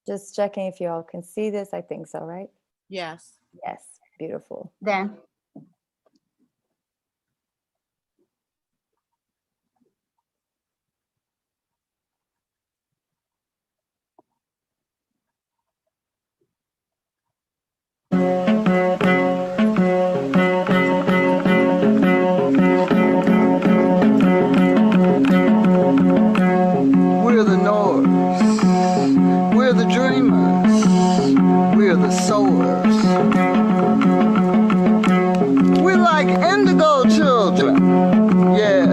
Just checking if you all can see this. I think so, right? Yes. Yes, beautiful. Then. We're the knowers, we're the dreamers, we're the sowers. We're like indigo children, yeah,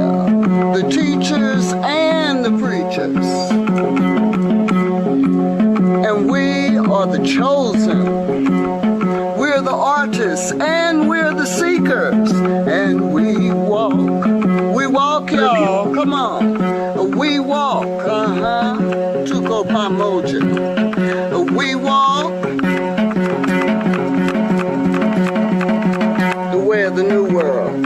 the teachers and the preachers. And we are the chosen. We're the artists and we're the seekers. And we walk y'all, come on. We walk, Tuko Pamoja. We walk the way of the new world.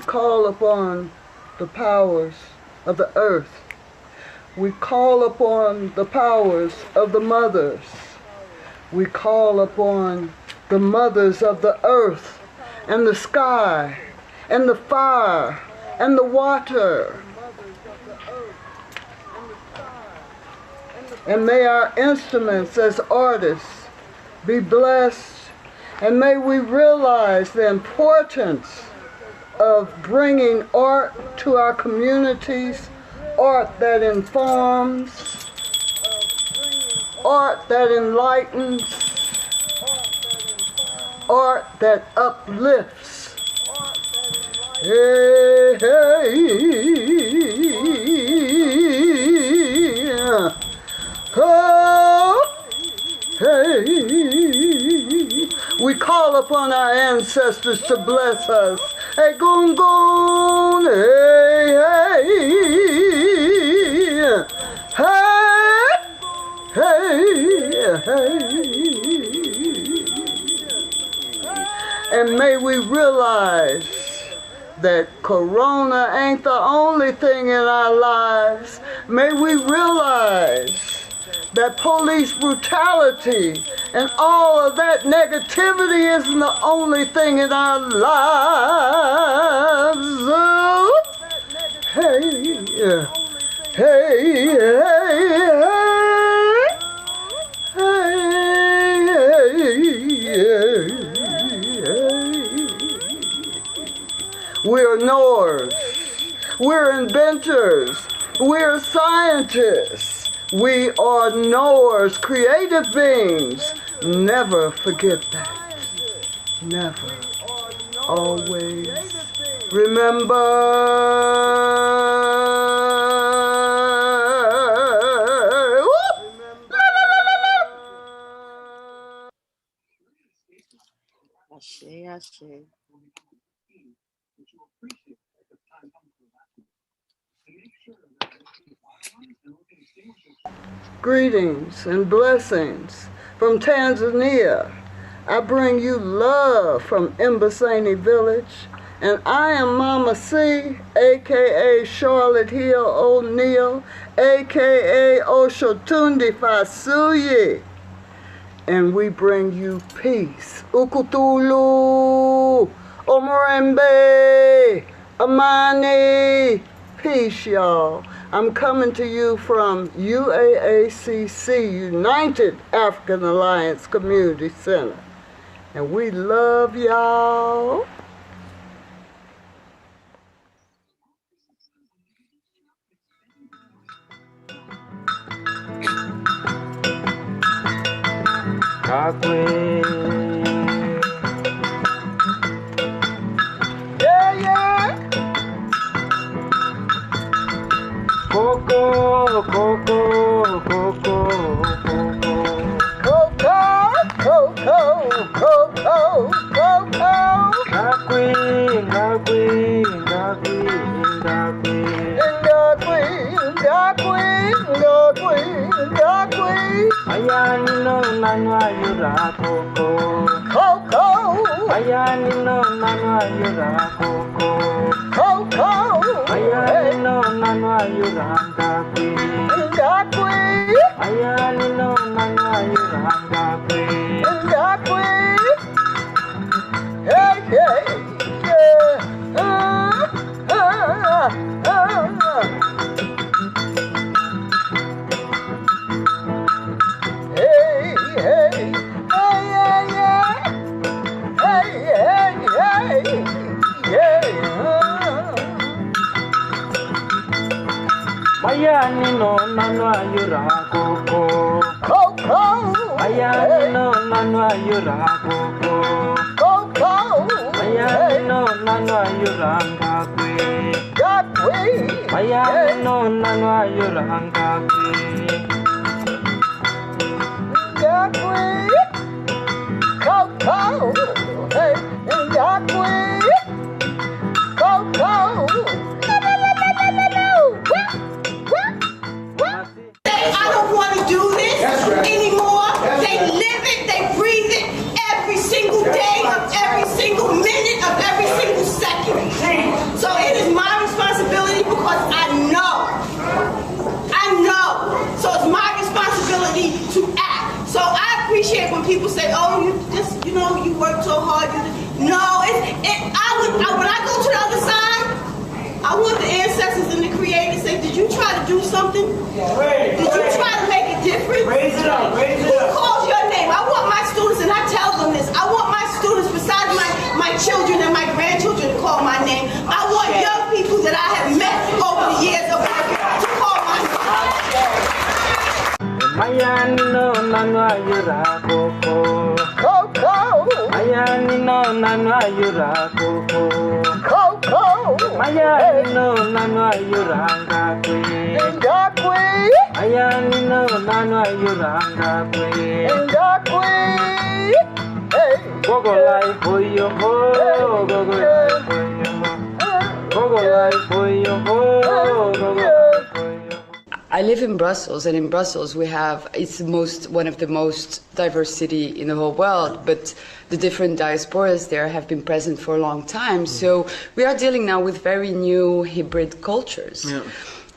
Call upon the powers of the earth. We call upon the powers of the mothers. We call upon the mothers of the earth and the sky and the fire and the water. And may our instruments as artists be blessed, and may we realize the importance of bringing art to our communities, art that informs, art that enlightens, art that uplifts. Hey, hey, oh, hey. We call upon our ancestors to bless us. Hey, goon, goon, hey, hey, hey, hey, hey. And may we realize that Corona ain't the only thing in our lives. May we realize that police brutality and all of that negativity isn't the only thing in our lives. Oh, hey, hey, hey, hey. We're knowers. We're inventors. We're scientists. We are knowers, creative beings. Never forget that. Never. Always. Remember. Ashe, ashe. Greetings and blessings from Tanzania. I bring you love from Embasani Village, and I am Mama C, aka Charlotte Hill O'Neal, aka Oshotundi Fasuye. And we bring you peace. Ukutulu, Omorembe, Amani, peace, y'all. I'm coming to you from UAACC, United African Alliance Community Center. And we love y'all. Kakwe. Yeah, yeah. Coco, Coco, Coco, Coco. Coco, Coco, Coco, Coco. Kakwe, Kakwe, Kakwe, Kakwe. Ayani no nanwa yura Coco. Coco, Ayani no nanwa yura Coco. Coco, Ayani no nanwa yura Kakwe. Kakwe, Ayani no nanwa yura Kakwe. Kakwe. Hey, hey, yeah. Hey, hey, hey, yeah, yeah. Hey, hey, hey, yeah. Ayani no nanwa yura Coco. Coco, Ayani no nanwa yura Coco. Coco, Ayani no nanwa yura Kakwe. Kakwe, Ayani no nanwa yura Kakwe. Kakwe, Coco, hey, Kakwe, Coco. I don't want to do this anymore. They live it, they breathe it every single day of every single minute of every single second. So it is my responsibility because I know. So it's my responsibility to act. So I appreciate when people say, "Oh, you just, you work so hard." No, when I go to the other side, I want the ancestors and the creators to say, "Did you try to do something? Did you try to make a difference? Raise it up, raise it Who up." calls your name? I want my students, and I tell them this, I want my students, besides my children and my grandchildren, to call my name. I want young people that I have met over the years of working to call my name. Ayani no nanwa yura Coco. Coco, Ayani no nanwa yura Coco. Coco, Ayani no nanwa yura Kakwe. Kakwe, Ayani no nanwa yura Kakwe. Kakwe. Hey, Gogo life for you, gogo life for you, gogo life for you, gogo life for you. I live in Brussels, and in Brussels it's one of the most diverse city in the whole world, but the different diasporas there have been present for a long time. So we are dealing now with very new hybrid cultures. Yeah.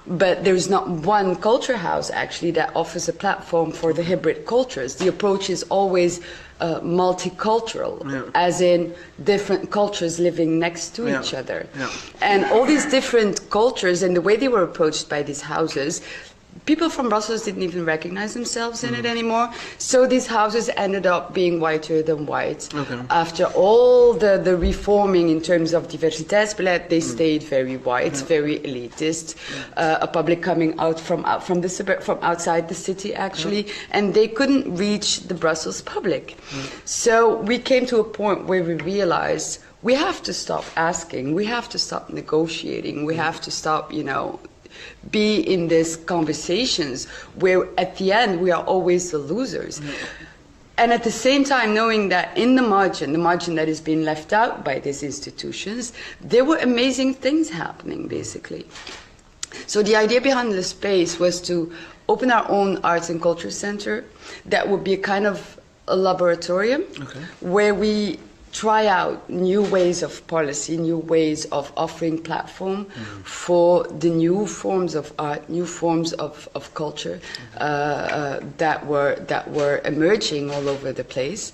But there's not one culture house actually that offers a platform for the hybrid cultures. The approach is always multicultural, as in different cultures living next to each other. Yeah. And all these different cultures and the way they were approached by these houses, people from Brussels didn't even recognize themselves in it anymore. So these houses ended up being whiter than white. Okay. After all the reforming in terms of diversiteitsbeleid, they stayed very white, very elitist. A public coming out from outside the city actually, and they couldn't reach the Brussels public. So we came to a point where we realized we have to stop asking, we have to stop negotiating, we have to stop, be in these conversations where at the end we are always the losers. And at the same time knowing that in the margin that is being left out by these institutions, there were amazing things happening basically. So the idea behind the space was to open our own arts and culture center that would be a kind of a laboratorium where we try out new ways of policy, new ways of offering platform for the new forms of art, new forms of culture that were emerging all over the place.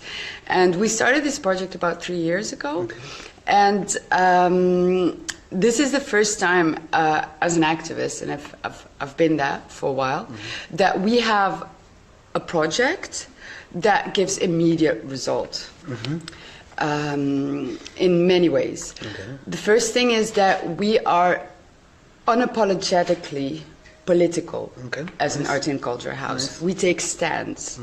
And we started this project about 3 years ago. And this is the first time as an activist, and I've been that for a while, that we have a project that gives immediate result. In many ways. The first thing is that we are unapologetically political Okay. as an art and culture house. We take stands.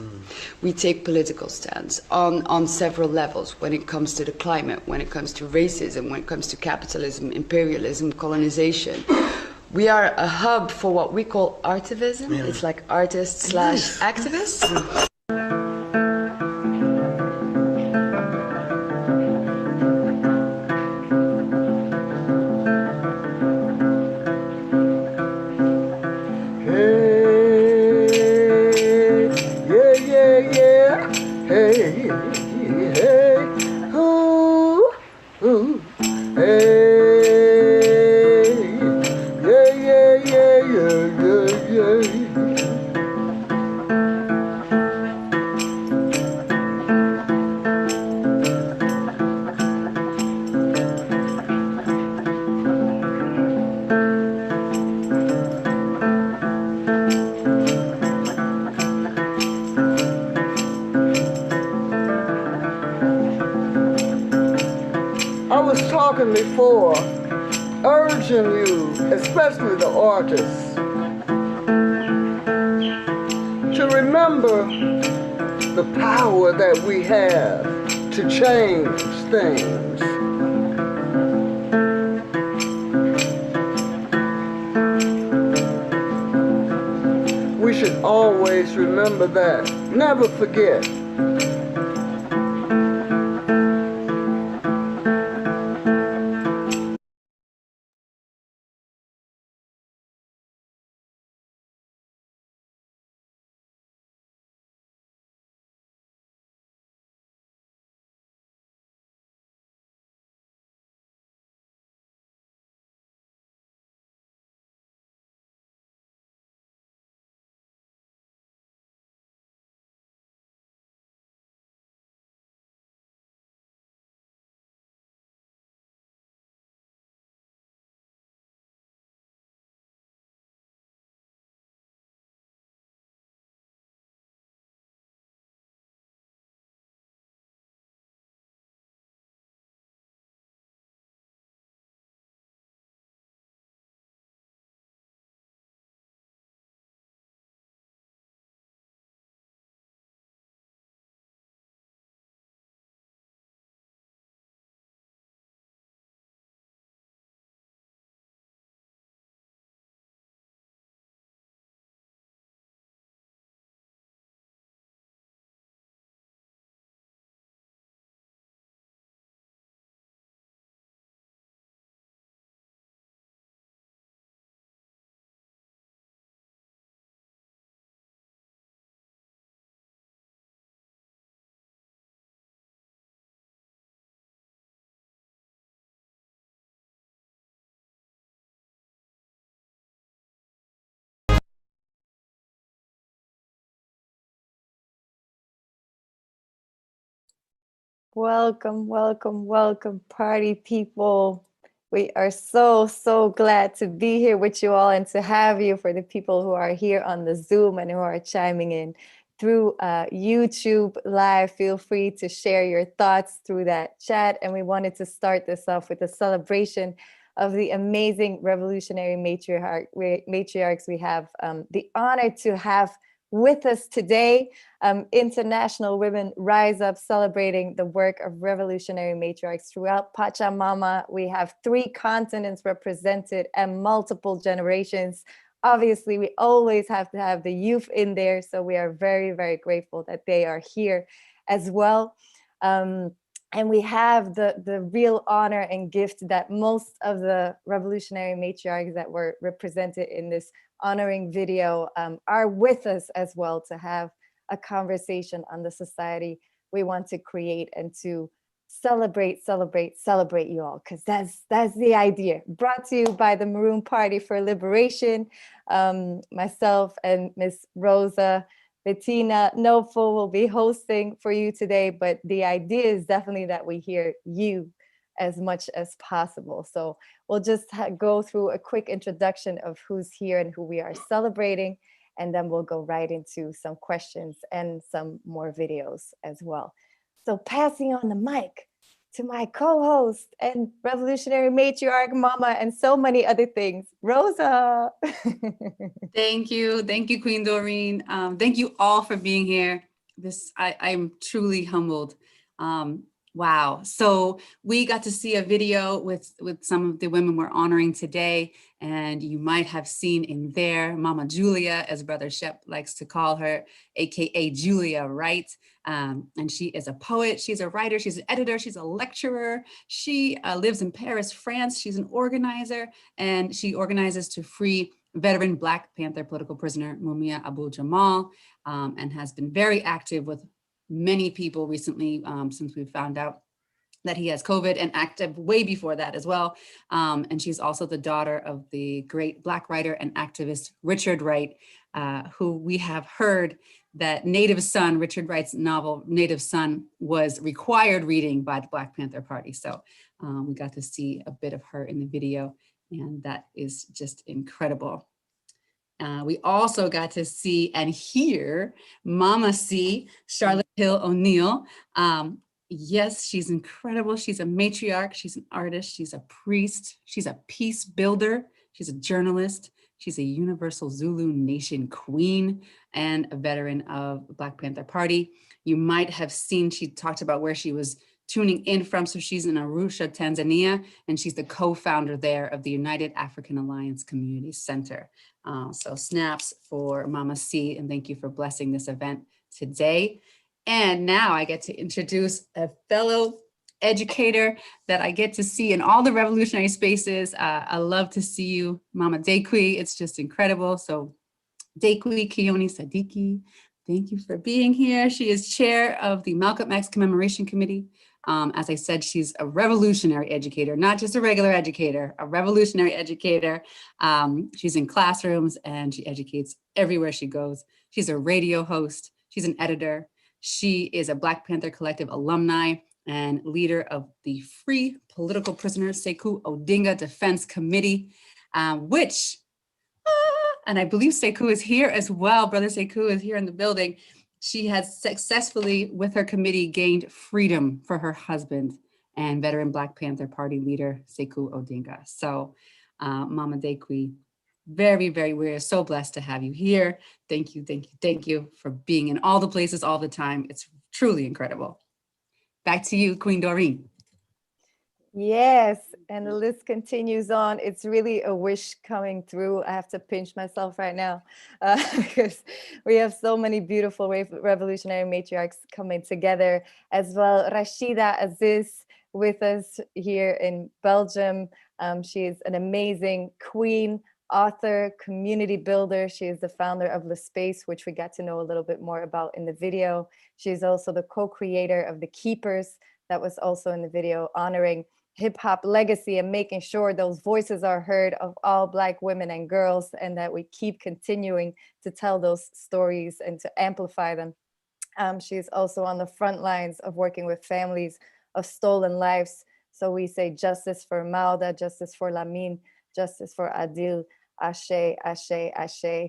We take political stands on several levels when it comes to the climate, when it comes to racism, when it comes to capitalism, imperialism, colonization. We are a hub for what we call artivism. It's like artists slash activists. I was talking before, urging you, especially the artists, to remember the power that we have to change things. We should always remember that. Never forget. Welcome, welcome, welcome, party people. We are so, so glad to be here with you all and to have you. For the people who are here on the Zoom and who are chiming in through YouTube Live, feel free to share your thoughts through that chat. And we wanted to start this off with a celebration of the amazing revolutionary matriarchs we have the honor to have with us today. International Women Rise Up, celebrating the work of revolutionary matriarchs throughout Pachamama. We have 3 continents represented and multiple generations. Obviously, we always have to have the youth in there, so we are very, very grateful that they are here as well. And we have the real honor and gift that most of the revolutionary matriarchs that were represented in this honoring video are with us as well, to have a conversation on the society we want to create and to celebrate you all, because that's the idea. Brought to you by the Maroon Party for Liberation. Myself and Miss Rosa Bettina Nofo will be hosting for you today, but the idea is definitely that we hear you as much as possible. So we'll just go through a quick introduction of who's here and who we are celebrating, and then we'll go right into some questions and some more videos as well. So passing on the mic to my co-host and revolutionary matriarch mama and so many other things, Rosa. Thank you. Thank you, Queen Doreen. Thank you all for being here. I'm truly humbled. Wow. So we got to see a video with some of the women we're honoring today, and you might have seen in there Mama Julia, as Brother Shep likes to call her, AKA Julia Wright. And she is a poet, she's a writer, she's an editor, she's a lecturer. She lives in Paris, France. She's an organizer, and she organizes to free veteran Black Panther political prisoner Mumia Abu-Jamal, and has been very active with many people recently since we found out that he has COVID, and active way before that as well. And she's also the daughter of the great Black writer and activist Richard Wright, who we have heard that Native Son, Richard Wright's novel Native Son, was required reading by the Black Panther Party. So we got to see a bit of her in the video, and that is just incredible. We also got to see and hear Mama C, Charlotte Hill O'Neill. Yes, she's incredible. She's a matriarch, she's an artist, she's a priest, she's a peace builder, she's a journalist, she's a Universal Zulu Nation queen, and a veteran of the Black Panther Party. You might have seen, she talked about where she was tuning in from. So she's in Arusha, Tanzania, and she's the co-founder there of the United African Alliance Community Center. So snaps for Mama C, and thank you for blessing this event today. And now I get to introduce a fellow educator that I get to see in all the revolutionary spaces. I love to see you, Mama Dekwe. It's just incredible. So Dekwe Keone Sadiki, thank you for being here. She is chair of the Malcolm X Commemoration Committee. As I said, she's a revolutionary educator, not just a regular educator, a revolutionary educator. She's in classrooms and she educates everywhere she goes. She's a radio host. She's an editor. She is a Black Panther Collective alumni and leader of the Free Political Prisoner Sekou Odinga Defense Committee, and I believe Sekou is here as well. Brother Sekou is here in the building. She has successfully, with her committee, gained freedom for her husband and veteran Black Panther Party leader, Sekou Odinga. So Mama Dekwe, we're so blessed to have you here. Thank you for being in all the places all the time. It's truly incredible. Back to you, Queen Doreen. Yes, and the list continues on. It's really a wish coming through. I have to pinch myself right now because we have so many beautiful revolutionary matriarchs coming together as well. Rashida Aziz with us here in Belgium. She is an amazing queen, author, community builder. She is the founder of The Space, which we got to know a little bit more about in the video. She's also the co-creator of The Keepers, that was also in the video, honoring hip hop legacy and making sure those voices are heard of all Black women and girls, and that we keep continuing to tell those stories and to amplify them. She's also on the front lines of working with families of stolen lives. So we say justice for Mauda, justice for Lamin, justice for Adil, Ashe, Ashe, Ashe.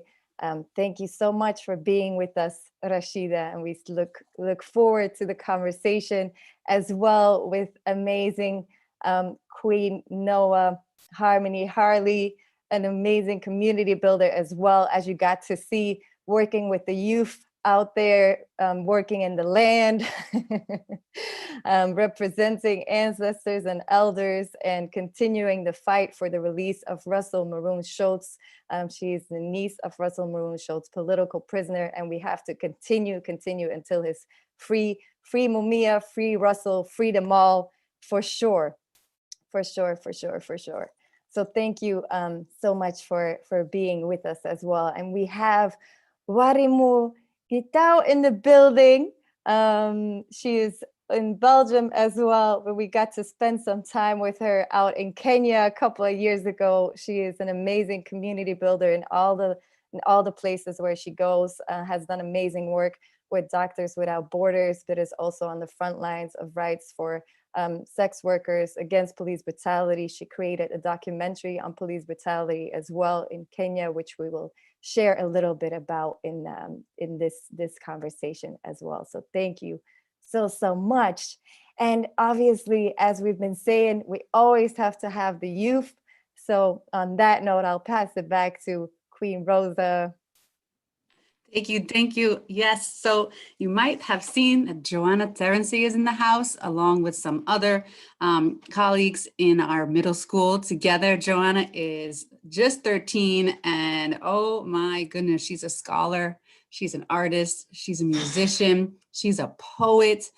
Thank you so much for being with us, Rashida, and we look forward to the conversation as well with amazing Queen Noah Harmony Harley, an amazing community builder as well, as you got to see, working with the youth out there, working in the land, representing ancestors and elders, and continuing the fight for the release of Russell Maroon Schultz. She is the niece of Russell Maroon Schultz, political prisoner, and we have to continue until his free Mumia, free Russell, free them all, for sure. So thank you so much for being with us as well. And we have Warimu Gitao in the building. She is in Belgium as well, but we got to spend some time with her out in Kenya a couple of years ago. She is an amazing community builder in all the places where she goes, has done amazing work with Doctors Without Borders, but is also on the front lines of rights for sex workers, against police brutality. She created a documentary on police brutality as well in Kenya, which we will share a little bit about in this conversation as well. So thank you so much. And obviously, as we've been saying, we always have to have the youth. So on that note, I'll pass it back to Queen Rosa. Thank you. Thank you. Yes. So you might have seen that Joanna Terency is in the house, along with some other colleagues in our middle school. Together, Joanna is just 13. And oh my goodness, she's a scholar. She's an artist. She's a musician. She's a poet.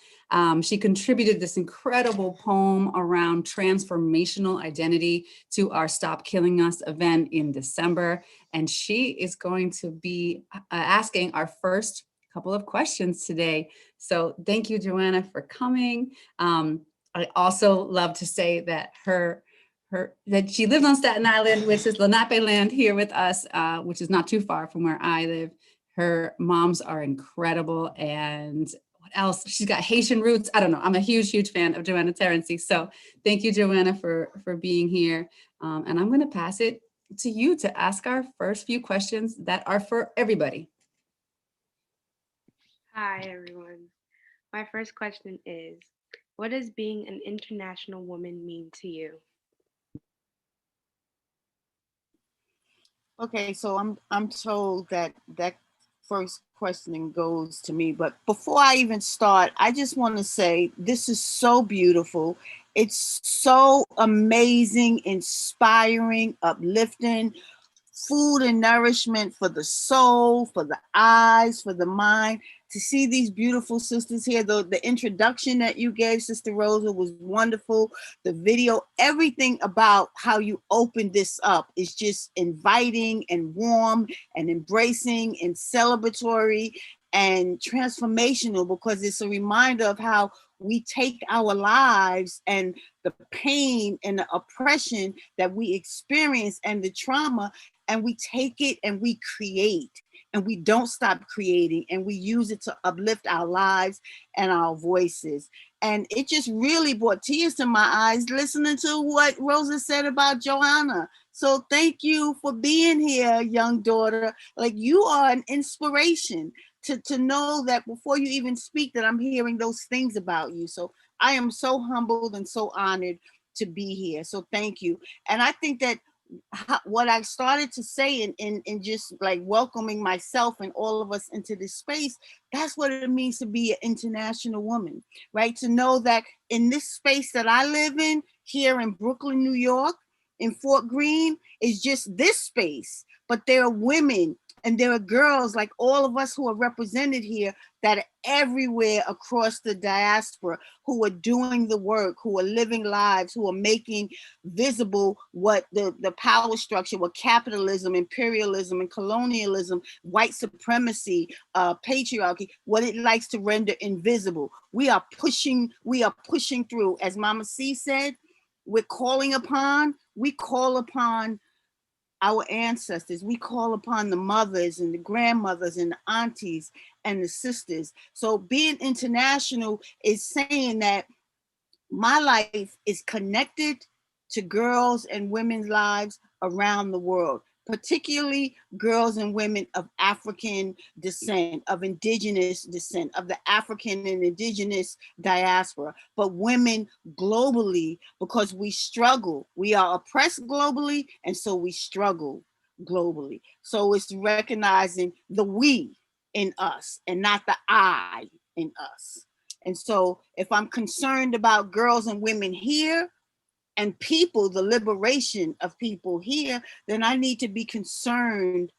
She contributed this incredible poem around transformational identity to our Stop Killing Us event in December. And she is going to be asking our first couple of questions today. So thank you, Joanna, for coming. I also love to say that that she lives on Staten Island, which is Lenape land here with us, which is not too far from where I live. Her moms are incredible. And what else? She's got Haitian roots. I don't know. I'm a huge, huge fan of Joanna Terency. So thank you, Joanna, for being here. And I'm going to pass it to you to ask our first few questions that are for everybody. Hi, everyone. My first question is, what does being an international woman mean to you? Okay, so I'm told that first questioning goes to me, but before I even start, I just want to say this is so beautiful. It's so amazing, inspiring, uplifting, food and nourishment for the soul, for the eyes, for the mind. To see these beautiful sisters here, the introduction that you gave, Sister Rosa, was wonderful. The video, everything about how you opened this up is just inviting and warm and embracing and celebratory and transformational, because it's a reminder of how we take our lives and the pain and the oppression that we experience and the trauma, and we take it and we create, and we don't stop creating, and we use it to uplift our lives and our voices. And it just really brought tears to my eyes listening to what Rosa said about Joanna. So thank you for being here, young daughter. Like, you are an inspiration to know that before you even speak, that I'm hearing those things about you. So I am so humbled and so honored to be here. So thank you. And I think that what I started to say in just like welcoming myself and all of us into this space, that's what it means to be an international woman, right? To know that in this space that I live in here in Brooklyn, New York, in Fort Greene, is just this space, but there are women and there are girls like all of us who are represented here that are everywhere across the diaspora, who are doing the work, who are living lives, who are making visible what the power structure, what capitalism, imperialism, and colonialism, white supremacy, patriarchy, what it likes to render invisible. We are pushing through. As Mama C said, we call upon our ancestors. We call upon the mothers and the grandmothers and the aunties and the sisters. So being international is saying that my life is connected to girls and women's lives around the world, particularly girls and women of African descent, of indigenous descent, of the African and indigenous diaspora, but women globally, because we struggle. We are oppressed globally, and so we struggle globally. So it's recognizing the we in us and not the I in us. And so if I'm concerned about girls and women here and people, the liberation of people here, then I need to be concerned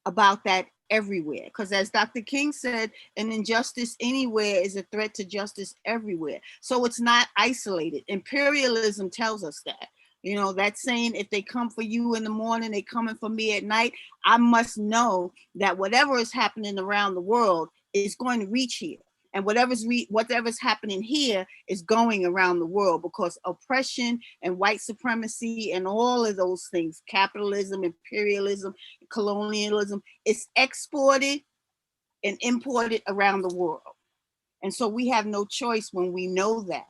about that everywhere. Because as Dr. King said, an injustice anywhere is a threat to justice everywhere. So it's not isolated. Imperialism tells us that. You know, that saying, if they come for you in the morning, they coming for me at night. I must know that whatever is happening around the world is going to reach here. And whatever's happening here is going around the world, because oppression and white supremacy and all of those things, capitalism, imperialism, colonialism, is exported and imported around the world. And so we have no choice when we know that,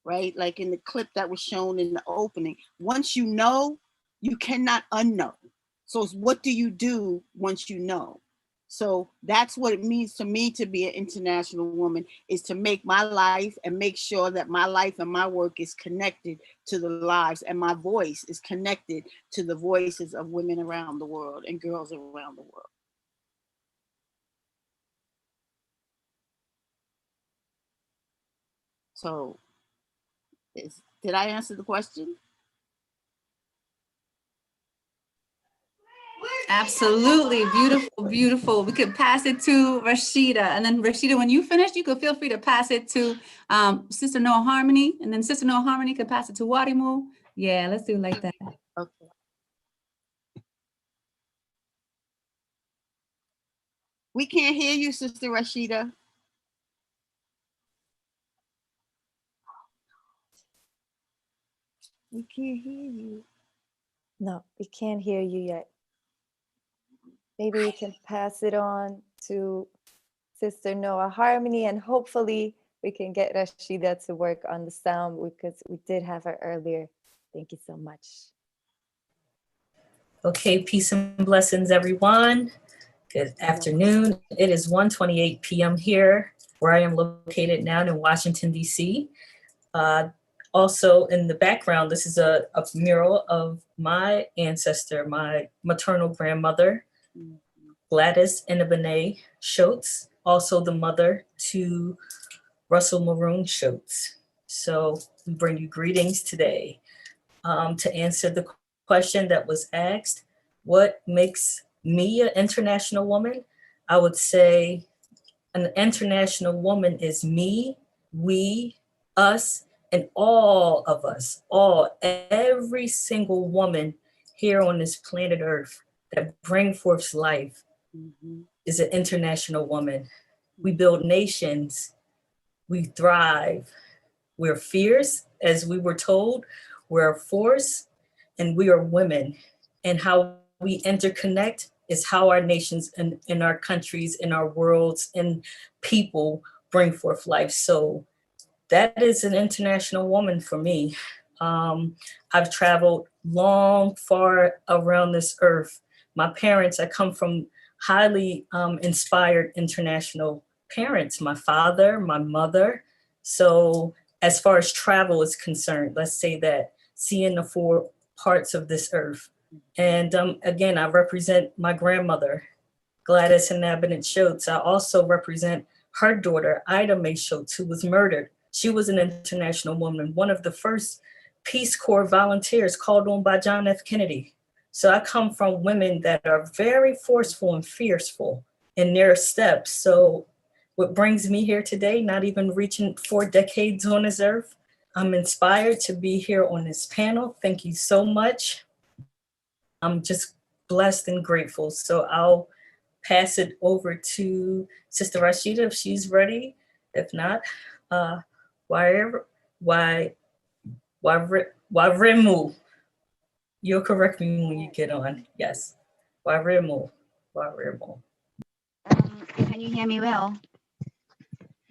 right? Like in the clip that was shown in the opening, once you know, you cannot unknow. So it's what do you do once you know? So that's what it means to me to be an international woman, is to make my life and make sure that my life and my work is connected to the lives, and my voice is connected to the voices of women around the world and girls around the world. So did I answer the question? Absolutely. Beautiful, beautiful. We could pass it to Rashida. And then Rashida, when you finish, you could feel free to pass it to Sister Noah Harmony. And then Sister Noah Harmony could pass it to Wadimu. Yeah, let's do it like that. Okay. We can't hear you, Sister Rashida. We can't hear you. No, we can't hear you yet. Maybe we can pass it on to Sister Noah Harmony, and hopefully we can get Rashida to work on the sound, because we did have her earlier. Thank you so much. Okay, peace and blessings, everyone. Good afternoon. It is 1:28 p.m. here, where I am located now in Washington, D.C. Also in the background, this is a mural of my ancestor, my maternal grandmother, Gladys Inabene Schultz, also the mother to Russell Maroon Schultz. So we bring you greetings today. To answer the question that was asked, what makes me an international woman? I would say an international woman is me, we, us, and all of us, every single woman here on this planet Earth that bring forth life is an international woman. We build nations, we thrive, we're fierce, as we were told, we're a force, and we are women. And how we interconnect is how our nations and our countries and our worlds and people bring forth life. So that is an international woman for me. I've traveled long, far around this earth. My parents, I come from highly inspired international parents, my father, my mother. So as far as travel is concerned, let's say that, seeing the four parts of this earth. And again, I represent my grandmother, Gladys Inabene Schultz. I also represent her daughter, Ida Mae Schultz, who was murdered. She was an international woman, one of the first Peace Corps volunteers called on by John F. Kennedy. So I come from women that are very forceful and fierceful in their steps. So what brings me here today, not even reaching 4 decades on this earth, I'm inspired to be here on this panel. Thank you so much. I'm just blessed and grateful. So I'll pass it over to Sister Rashida if she's ready. If not, Warimu. You'll correct me when you get on. Yes. Warimu. Can you hear me well?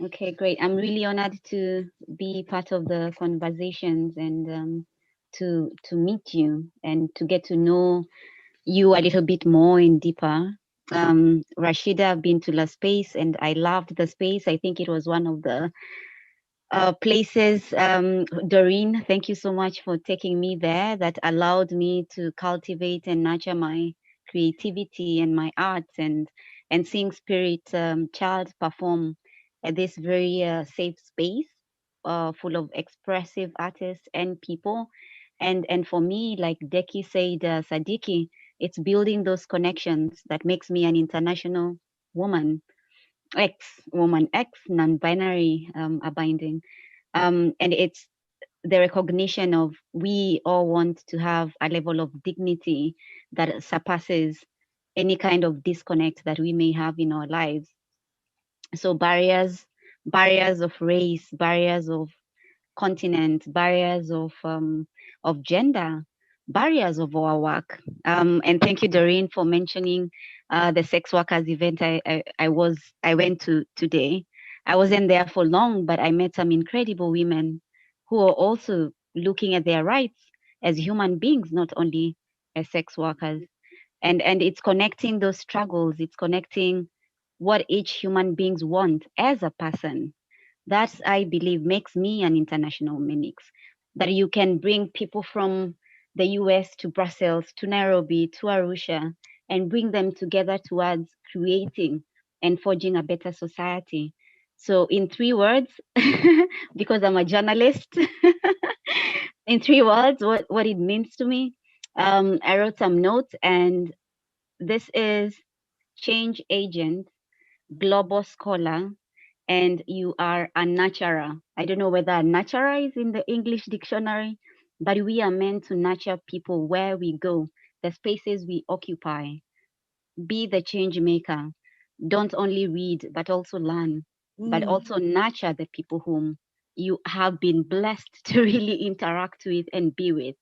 Okay, great. I'm really honored to be part of the conversations and to meet you and to get to know you a little bit more and deeper. Rashida, I've been to the space and I loved the space. I think it was one of the places, Doreen, thank you so much for taking me there. That allowed me to cultivate and nurture my creativity and my arts and seeing Spirit Child perform at this very safe space full of expressive artists and people. And for me, like Deki said, Sadiki, it's building those connections that makes me an international woman, X, non-binary abiding. And it's the recognition of we all want to have a level of dignity that surpasses any kind of disconnect that we may have in our lives. So barriers of race, barriers of continent, barriers of gender, barriers of our work. And thank you, Doreen, for mentioning the sex workers event I went to today. I wasn't there for long, but I met some incredible women who are also looking at their rights as human beings, not only as sex workers. And it's connecting those struggles. It's connecting what each human beings want as a person. That, I believe, makes me an international mimix. That you can bring people from the US to Brussels, to Nairobi, to Arusha, and bring them together towards creating and forging a better society. So in 3 words, because I'm a journalist, in 3 words, what it means to me, I wrote some notes, and this is change agent, global scholar, and you are a nurturer. I don't know whether nurturer is in the English dictionary, but we are meant to nurture people where we go, the spaces we occupy. Be the change maker. Don't only read, but also learn, but also nurture the people whom you have been blessed to really interact with and be with.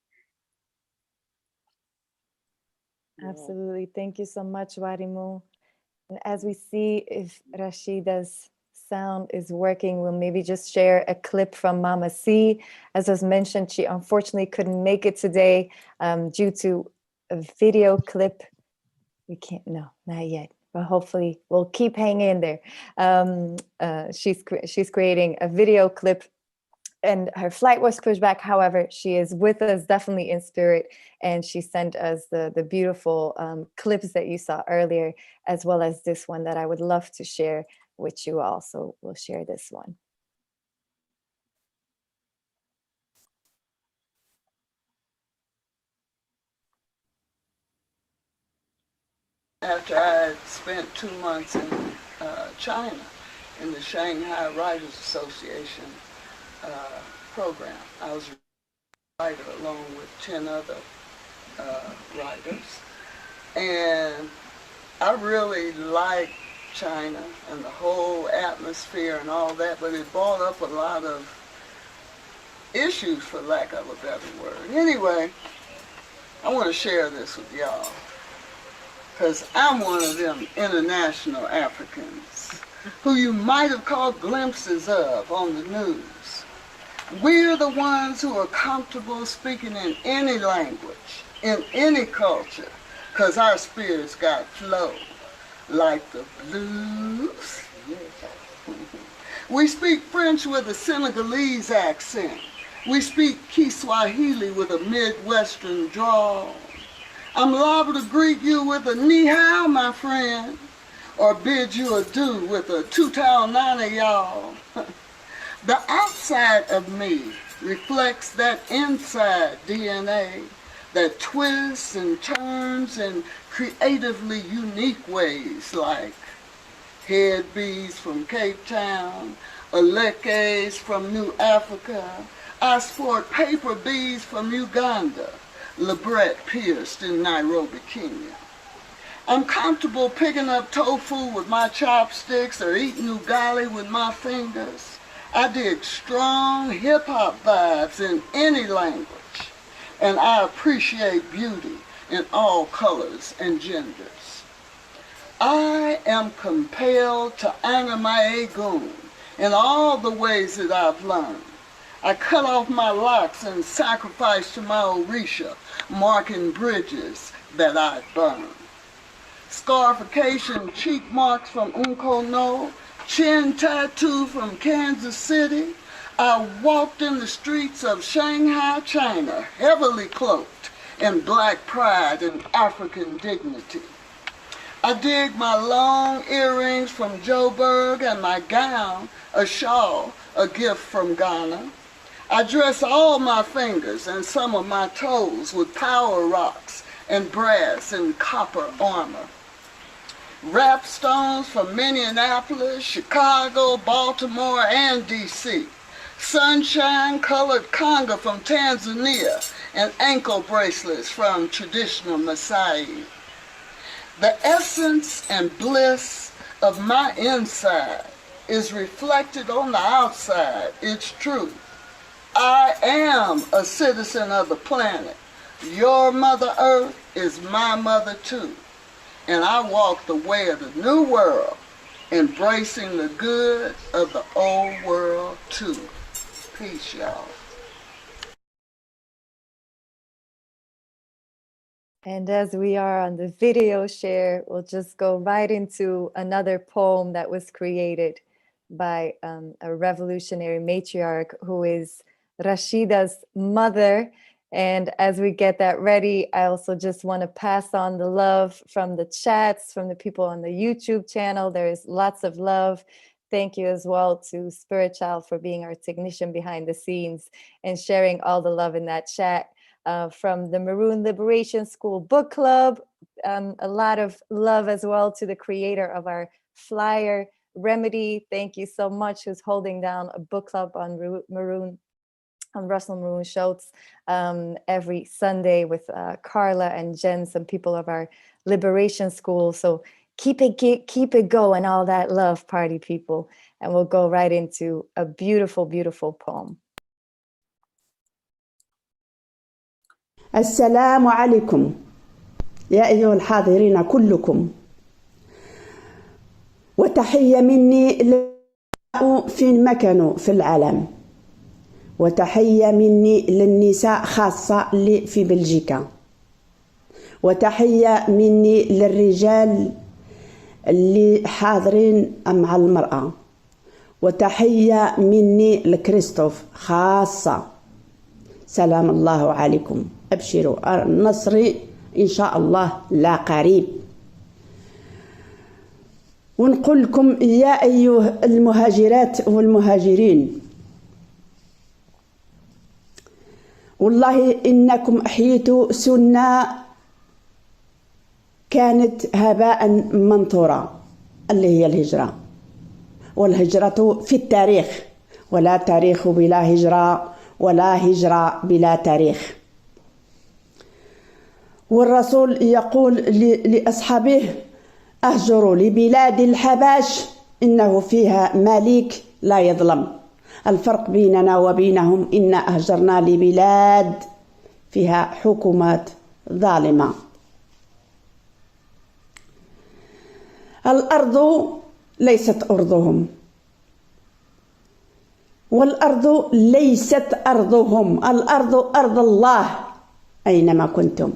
Absolutely. Thank you so much, Warimu. And as we see if Rashida's sound is working, we'll maybe just share a clip from Mama C. As was mentioned, she unfortunately couldn't make it today due to a video clip. We can't, no, not yet, but hopefully we'll keep hanging in there. She's creating a video clip, and her flight was pushed back. However, she is with us definitely in spirit, and she sent us the beautiful clips that you saw earlier, as well as this one that I would love to share with you all. So we'll share this one. After I had spent 2 months in China in the Shanghai Writers Association program, I was a writer along with 10 other writers. And I really liked China and the whole atmosphere and all that, but it brought up a lot of issues, for lack of a better word. Anyway, I want to share this with y'all, because I'm one of them international Africans who you might have caught glimpses of on the news. We're the ones who are comfortable speaking in any language, in any culture, because our spirits got flow, like the blues. We speak French with a Senegalese accent. We speak Kiswahili with a Midwestern drawl. I'm liable to greet you with a ni hao, my friend, or bid you adieu with a tutao nana, y'all. The outside of me reflects that inside DNA that twists and turns in creatively unique ways, like head beads from Cape Town, alekes from New Africa. I sport paper beads from Uganda, labret pierced in Nairobi, Kenya. I'm comfortable picking up tofu with my chopsticks or eating ugali with my fingers. I dig strong hip-hop vibes in any language, and I appreciate beauty in all colors and genders. I am compelled to honor my Egun in all the ways that I've learned. I cut off my locks and sacrifice to my Orisha, marking bridges that I burn. Scarification cheek marks from Unkono, chin tattoo from Kansas City. I walked in the streets of Shanghai, China, heavily cloaked in black pride and African dignity. I dig my long earrings from Joburg and my gown, a shawl, a gift from Ghana. I dress all my fingers and some of my toes with power rocks and brass and copper armor. Rap stones from Minneapolis, Chicago, Baltimore, and D.C. Sunshine-colored conga from Tanzania, and ankle bracelets from traditional Maasai. The essence and bliss of my inside is reflected on the outside. It's true. I am a citizen of the planet. Your Mother Earth is my mother too. And I walk the way of the new world, embracing the good of the old world too. Peace, y'all. And as we are on the video share, we'll just go right into another poem that was created by a revolutionary matriarch who is Rashida's mother. And as we get that ready, I also just want to pass on the love from the chats, from the people on the YouTube channel. There is lots of love. Thank you as well to Spirit Child for being our technician behind the scenes and sharing all the love in that chat. From the Maroon Liberation School Book Club, a lot of love as well to the creator of our flyer, Remedy. Thank you so much, who's holding down a book club on Russell Maroon Schultz every Sunday with Carla and Jen, some people of our Liberation School. So keep it going, all that love, party people. And we'll go right into a beautiful, beautiful poem. السلام عليكم يا أيها الحاضرين كلكم، وتحية مني فين ما كانوا في العالم، وتحية مني للنساء خاصة اللي في بلجيكا، وتحية مني للرجال اللي حاضرين مع المرأة، وتحية مني لكريستوف خاصة. سلام الله عليكم، أبشروا النصر إن شاء الله لا قريب. ونقول لكم يا أيها المهاجرات والمهاجرين، والله إنكم أحييتوا سنة كانت هباء منثورا اللي هي الهجرة، والهجرة في التاريخ، ولا تاريخ بلا هجرة ولا هجرة بلا تاريخ. والرسول يقول لأصحابه: أهجروا لبلاد الحباش إنه فيها مليك لا يظلم. الفرق بيننا وبينهم إن أهجرنا لبلاد فيها حكومات ظالمة. الأرض ليست أرضهم، والأرض ليست أرضهم، الأرض أرض الله أينما كنتم،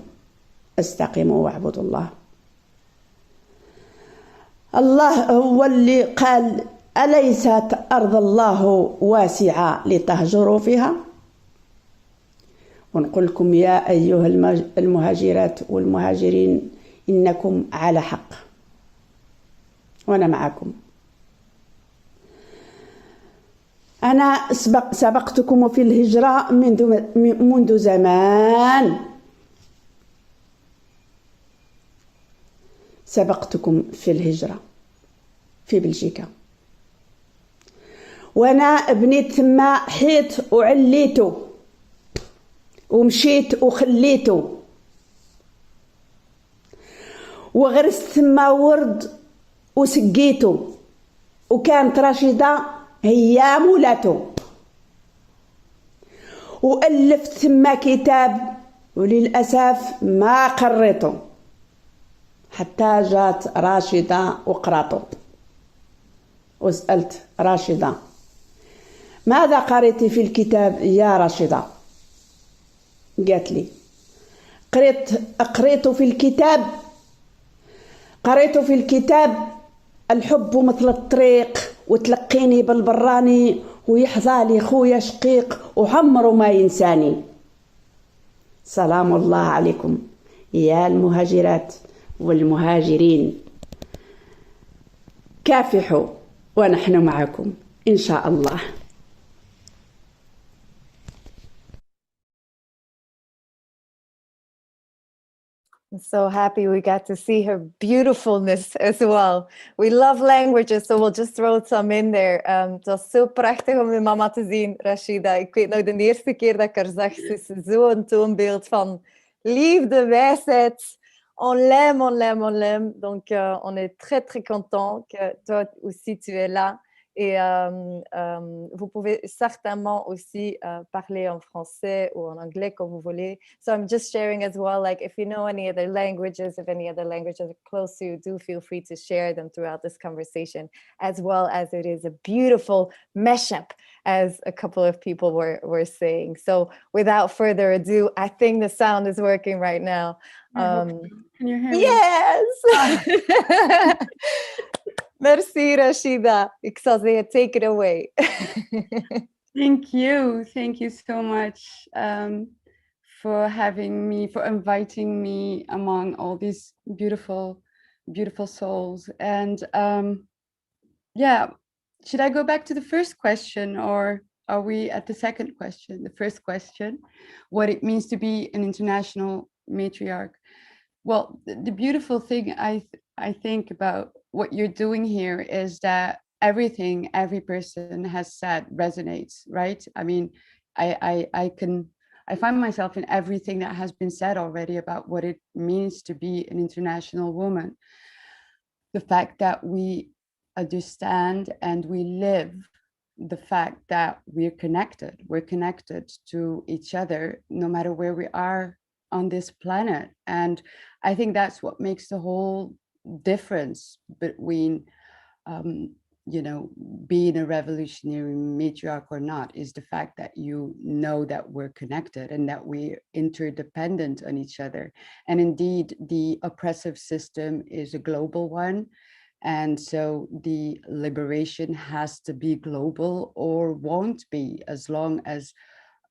استقيموا واعبدوا الله. الله هو اللي قال: أليست أرض الله واسعة لتهجروا فيها؟ ونقول لكم يا أيها المهاجرات والمهاجرين إنكم على حق، وأنا معكم. أنا سبقتكم في الهجرة منذ زمان، سبقتكم في الهجرة في بلجيكا، وأنا بنيت ثم حيت وعليتو ومشيت وخليتو، وغرست ثم ورد وسقيتو، وكانت راشدة هي مولاتو، وألفت ثم كتاب وللأسف ما قريتو حتى جات راشدة وقراتو. وسألت راشدة: ماذا قريتي في الكتاب يا راشدة؟ قالت لي: قريت في الكتاب الحب مثل الطريق، وتلقيني بالبراني، ويحظى لي خويا شقيق، وعمره ما ينساني. سلام الله عليكم يا المهاجرات والمهاجرين، كافحوا ونحن معكم إن شاء الله. I'm so happy we got to see her beautifulness as well. We love languages, so we'll just throw some in there. Het was zo prachtig om je mama te zien, Rashida. Ik weet nog de eerste keer dat ik haar zag, ze is zo'n toonbeeld van liefde, wijsheid. On l'aime, on l'aime, on l'aime. Donc, on est très, très content que toi aussi tu es là. Et vous pouvez certainement aussi parler en français ou en anglais comme vous voulez. So I'm just sharing as well, like if you know any other languages, if any other languages are close to you, do feel free to share them throughout this conversation, as well as it is a beautiful mashup, as a couple of people were saying. So without further ado, I think the sound is working right now. Can you hear me? Yes! Merci, Rashida. Iksaziya, take it away. Thank you. Thank you so much for having me, for inviting me among all these beautiful, beautiful souls. And yeah, should I go back to the first question, or are we at the second question? The first question, what it means to be an international matriarch. Well, the beautiful thing I think about what you're doing here is that everything every person has said resonates, right? I mean, I find myself in everything that has been said already about what it means to be an international woman. The fact that we understand and we live the fact that we're connected to each other, no matter where we are on this planet. And I think that's what makes the whole difference between you know, being a revolutionary matriarch or not, is the fact that you know that we're connected and that we're interdependent on each other. And indeed, the oppressive system is a global one. And so the liberation has to be global, or won't be, as long as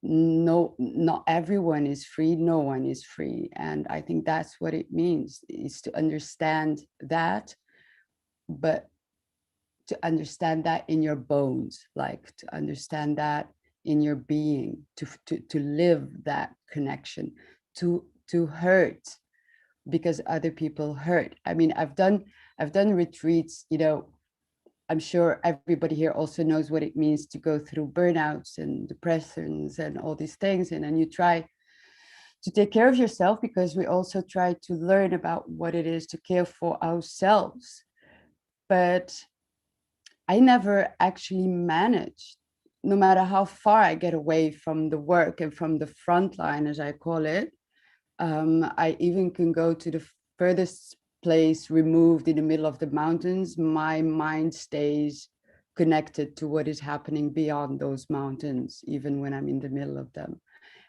not everyone is free, no one is free. And I think that's what it means, is to understand that, but to understand that in your bones, like to understand that in your being, to live that connection, to hurt because other people hurt. I mean, I've done retreats, you know. I'm sure everybody here also knows what it means to go through burnouts and depressions and all these things. And then you try to take care of yourself, because we also try to learn about what it is to care for ourselves. But I never actually managed, no matter how far I get away from the work and from the front line, as I call it. I even can go to the furthest place removed in the middle of the mountains. My mind stays connected to what is happening beyond those mountains, even when I'm in the middle of them.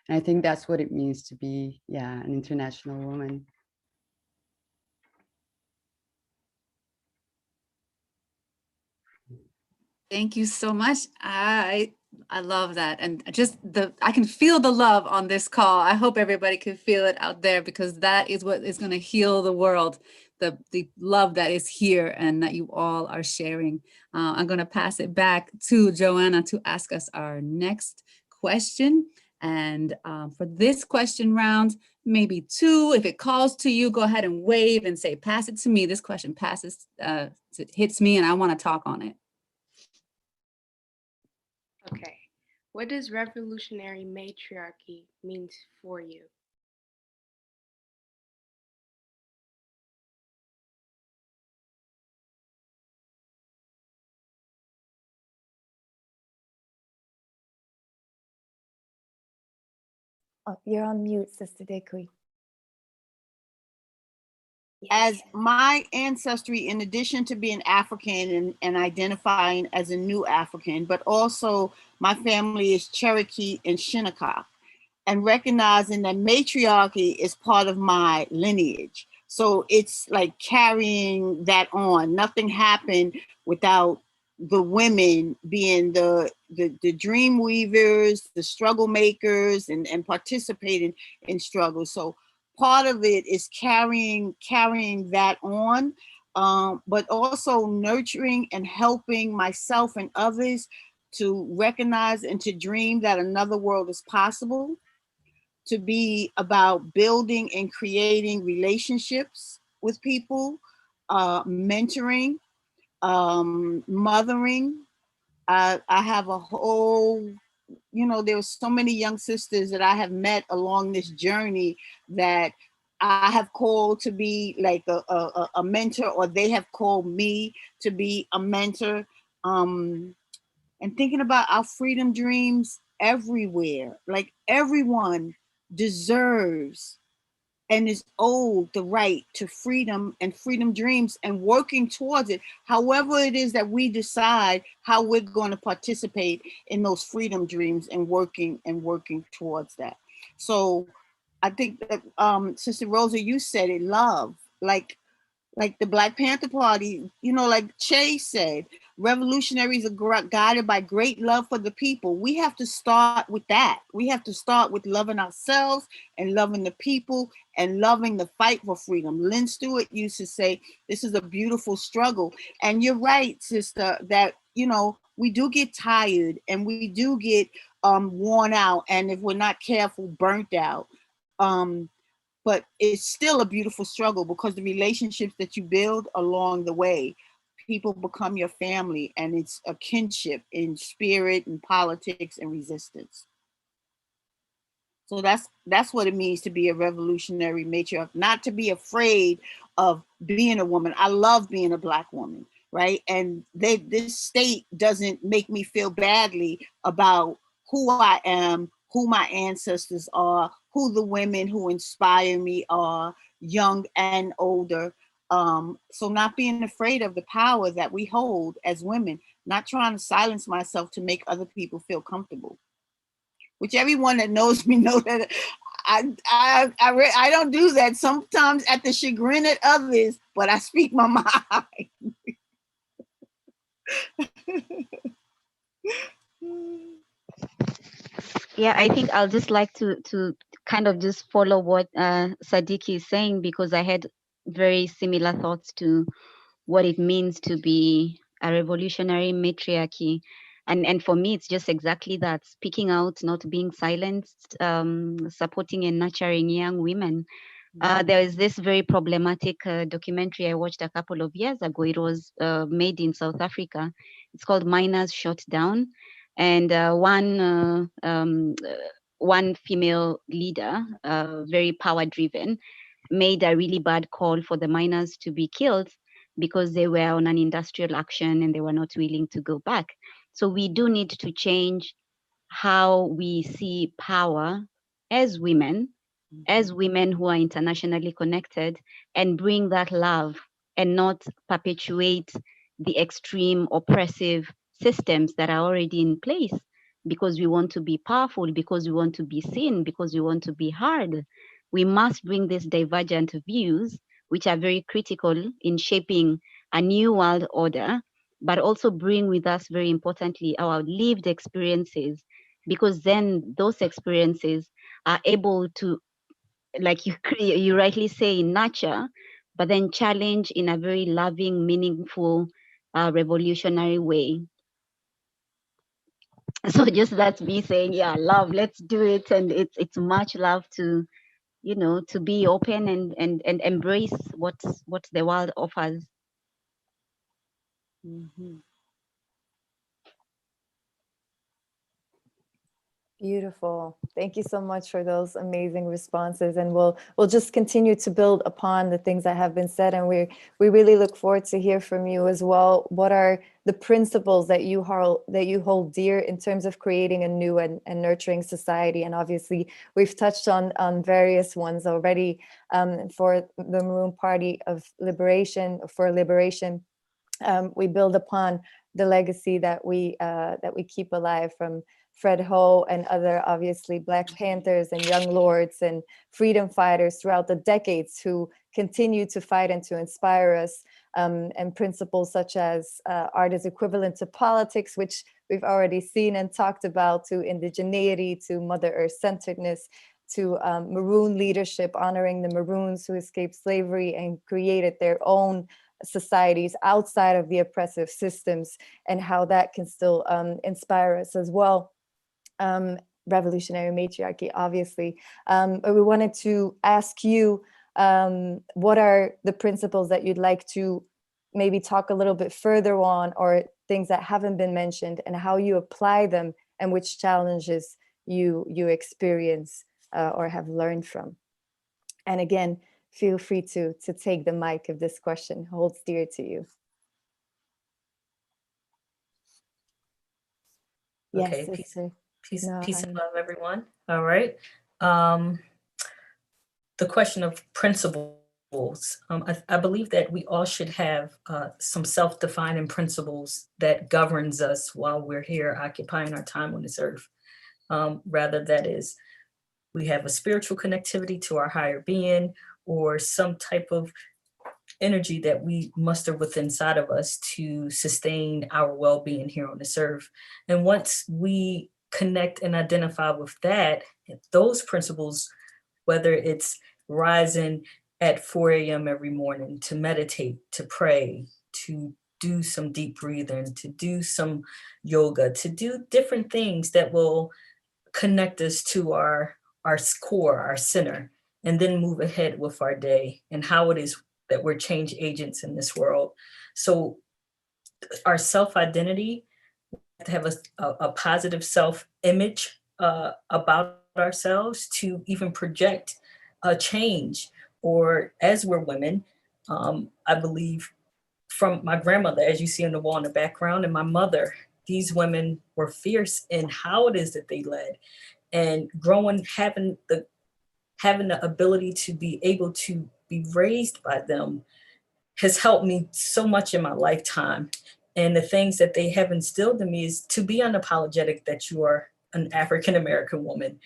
And I think that's what it means to be, yeah, an international woman. Thank you so much. I love that. And just I can feel the love on this call. I hope everybody can feel it out there, because that is what is going to heal the world. The love that is here and that you all are sharing. I'm going to pass it back to Joanna to ask us our next question. And for this question round, maybe two, if it calls to you, go ahead and wave and say, pass it to me. This question passes, it hits me and I want to talk on it. Okay. What does revolutionary matriarchy mean for you? Oh, you're on mute, Sister Dekui. As my ancestry, in addition to being African and identifying as a new African, but also my family is Cherokee and Shinnecock, and recognizing that matriarchy is part of my lineage. So it's like carrying that on. Nothing happened without the women being the dream weavers, the struggle makers, and participating in struggle. So part of it is carrying that on, but also nurturing and helping myself and others to recognize and to dream that another world is possible, to be about building and creating relationships with people, mentoring, mothering. I have a whole, you know, there were so many young sisters that I have met along this journey that I have called to be like a mentor, or they have called me to be a mentor. and thinking about our freedom dreams everywhere. Like everyone deserves and is owed the right to freedom and freedom dreams and working towards it. However it is that we decide how we're going to participate in those freedom dreams and working towards that. So I think that Sister Rosa, you said it, love. Like the Black Panther Party, you know, like Che said, revolutionaries are guided by great love for the people. We have to start with that. We have to start with loving ourselves and loving the people and loving the fight for freedom. Lynn Stewart used to say, this is a beautiful struggle. And you're right, sister, that, you know, we do get tired and we do get worn out. And if we're not careful, burnt out. But it's still a beautiful struggle because the relationships that you build along the way, people become your family, and it's a kinship in spirit and politics and resistance. So that's what it means to be a revolutionary matriarch, not to be afraid of being a woman. I love being a Black woman, right? And this state doesn't make me feel badly about who I am, who my ancestors are, who the women who inspire me are, young and older. So not being afraid of the power that we hold as women, not trying to silence myself to make other people feel comfortable. Which everyone that knows me know that I don't do that, sometimes at the chagrin of others, but I speak my mind. Yeah, I think I'll just like to kind of just follow what Sadiki is saying, because I had very similar thoughts to what it means to be a revolutionary matriarchy. And for me, it's just exactly that: speaking out, not being silenced, supporting and nurturing young women. There is this very problematic documentary I watched a couple of years ago. It was made in South Africa. It's called Miners Shot Down. And one female leader, very power driven, made a really bad call for the miners to be killed because they were on an industrial action and they were not willing to go back. So we do need to change how we see power as women who are internationally connected, and bring that love and not perpetuate the extreme oppressive systems that are already in place, because we want to be powerful, because we want to be seen, because we want to be heard. We must bring these divergent views, which are very critical in shaping a new world order, but also bring with us, very importantly, our lived experiences, because then those experiences are able to, like you rightly say, nurture, but then challenge in a very loving, meaningful, revolutionary way. So just that's me saying, yeah, love, let's do it. And it's much love to, you know, to be open and embrace what the world offers. Mm-hmm. Beautiful. Thank you so much for those amazing responses. And we'll just continue to build upon the things that have been said. And we really look forward to hear from you as well. What are the principles that you hold dear in terms of creating a new and nurturing society? And obviously, we've touched on various ones already. For the Maroon Party of Liberation, we build upon the legacy that we keep alive from Fred Ho and other, obviously, Black Panthers and Young Lords and freedom fighters throughout the decades who continue to fight and to inspire us, and principles such as art is equivalent to politics, which we've already seen and talked about, to indigeneity, to Mother Earth centeredness, to Maroon leadership, honoring the Maroons who escaped slavery and created their own societies outside of the oppressive systems, and how that can still inspire us as well. Revolutionary matriarchy, obviously. But we wanted to ask you, what are the principles that you'd like to maybe talk a little bit further on, or things that haven't been mentioned, and how you apply them, and which challenges you experience or have learned from. And again, feel free to take the mic if this question holds dear to you. Yes, Okay, sister. peace No, and harmony. love, everyone. All right. The question of principles. I believe that we all should have some self-defining principles that governs us while we're here occupying our time on this earth. Rather, that is, we have a spiritual connectivity to our higher being, or some type of energy that we muster within inside of us to sustain our well-being here on this earth. And once we connect and identify with that, those principles, whether it's rising at 4 a.m. every morning to meditate, to pray, to do some deep breathing, to do some yoga, to do different things that will connect us to our core, our center, and then move ahead with our day and how it is that we're change agents in this world. So our self-identity, to have a positive self-image about ourselves, to even project a change. Or as we're women, I believe from my grandmother, as you see on the wall in the background, and my mother, these women were fierce in how it is that they led. And growing, having the ability to be able to be raised by them has helped me so much in my lifetime. And the things that they have instilled in me is to be unapologetic that you are an African American woman.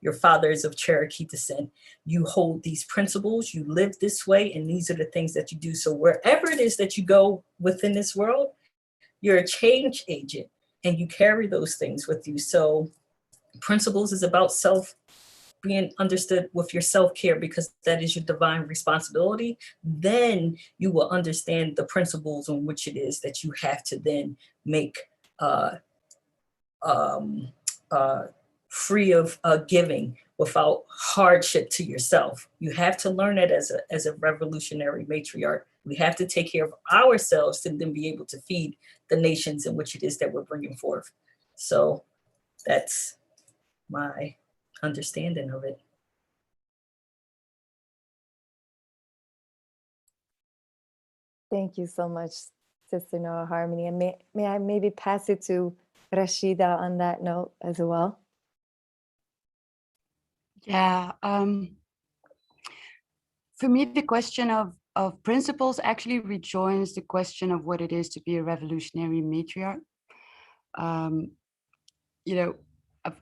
Your father is of Cherokee descent. You hold these principles, you live this way, and these are the things that you do. So wherever it is that you go within this world, you're a change agent and you carry those things with you. So principles is about being understood with your self-care, because that is your divine responsibility. Then you will understand the principles on which it is that you have to then make free of giving without hardship to yourself. You have to learn it as a revolutionary matriarch. We have to take care of ourselves to then be able to feed the nations in which it is that we're bringing forth. So that's my understanding of it. Thank you so much, Sister Noah Harmony. And may I maybe pass it to Rashida on that note as well? Yeah. For me, the question of principles actually rejoins the question of what it is to be a revolutionary matriarch. You know,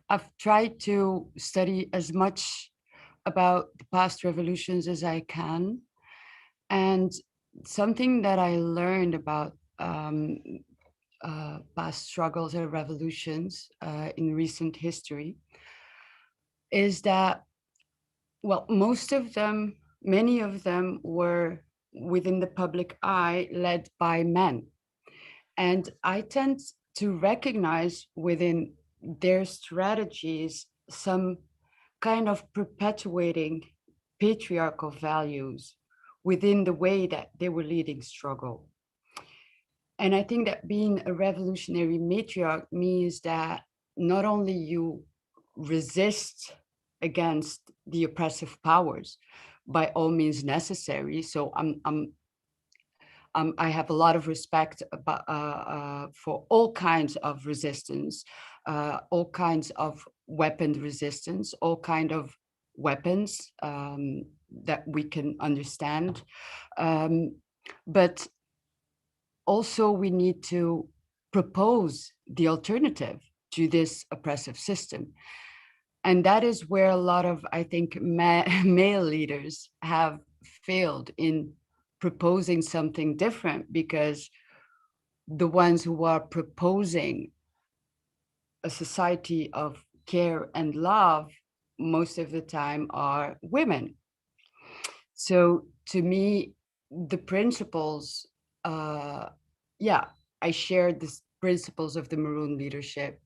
I've tried to study as much about the past revolutions as I can. And something that I learned about past struggles or revolutions in recent history is that, well, many of them were within the public eye, led by men. And I tend to recognize within their strategies some kind of perpetuating patriarchal values within the way that they were leading struggle. And I think that being a revolutionary matriarch means that not only you resist against the oppressive powers by all means necessary. So I have a lot of respect for all kinds of resistance, all kinds of weapon resistance, all kinds of weapons that we can understand. But also we need to propose the alternative to this oppressive system. And that is where a lot of, I think, male leaders have failed in proposing something different, because the ones who are proposing a society of care and love most of the time are women. So to me, the principles, yeah, I share the principles of the Maroon leadership.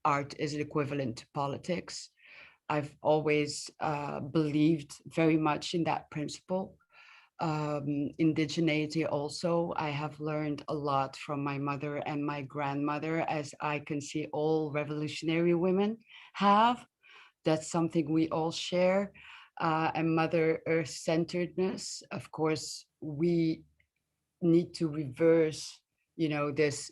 Art is an equivalent to politics. I've always believed very much in that principle. Indigeneity also, I have learned a lot from my mother and my grandmother, as I can see all revolutionary women have. That's something we all share. And Mother Earth centeredness, of course, we need to reverse you know, this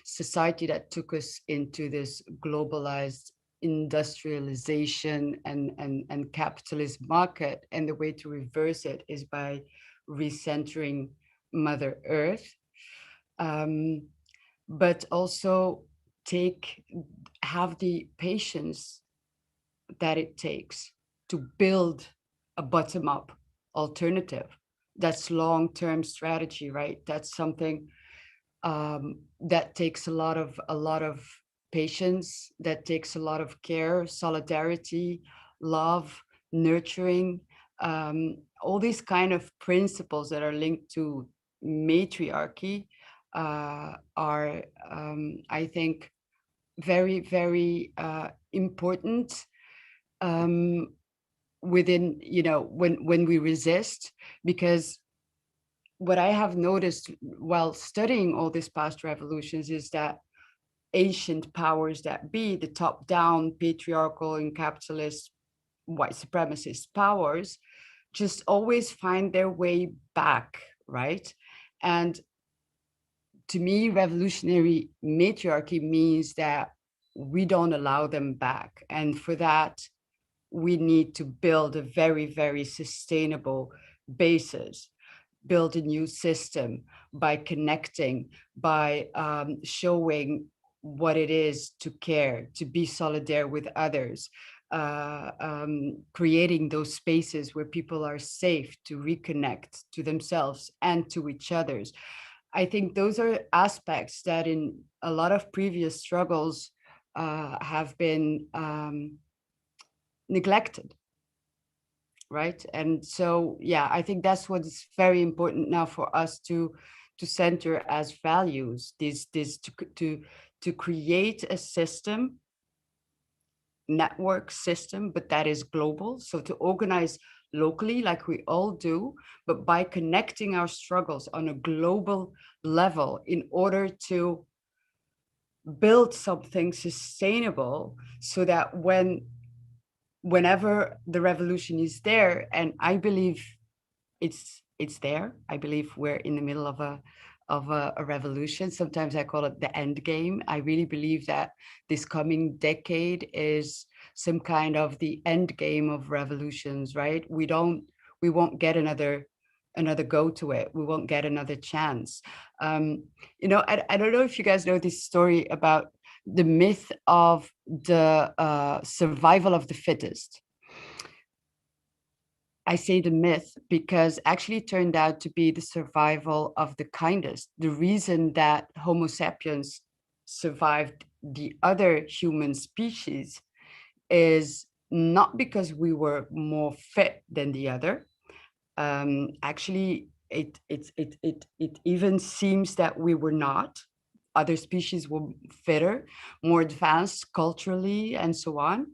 society that took us into this globalized industrialization and capitalist market, and the way to reverse it is by recentering Mother Earth, but also have the patience that it takes to build a bottom-up alternative. That's long-term strategy, right? That's something that takes a lot of patience, that takes a lot of care, solidarity, love, nurturing, all these kind of principles that are linked to matriarchy are, I think, very, very important within, you know, when we resist. Because what I have noticed while studying all these past revolutions is that ancient powers that be, the top-down patriarchal and capitalist white supremacist powers, just always find their way back, right? And to me, revolutionary matriarchy means that we don't allow them back. And for that, we need to build a very, very sustainable basis, build a new system by connecting, by showing what it is to care, to be solidarity with others, creating those spaces where people are safe to reconnect to themselves and to each others. I think those are aspects that in a lot of previous struggles have been neglected, right? And so, yeah, I think that's what is very important now for us to center as values, to create a system, network system, but that is global. So to organize locally like we all do, but by connecting our struggles on a global level in order to build something sustainable, so that whenever the revolution is there, and I believe it's there, I believe we're in the middle of a revolution. Sometimes I call it the end game. I really believe that this coming decade is some kind of the end game of revolutions, right? We won't get another go to it. We won't get another chance. You know, I don't know if you guys know this story about the myth of the survival of the fittest. I say the myth because actually it turned out to be the survival of the kindest. The reason that Homo sapiens survived the other human species is not because we were more fit than the other. Actually, it even seems that we were not. Other species were fitter, more advanced culturally, and so on.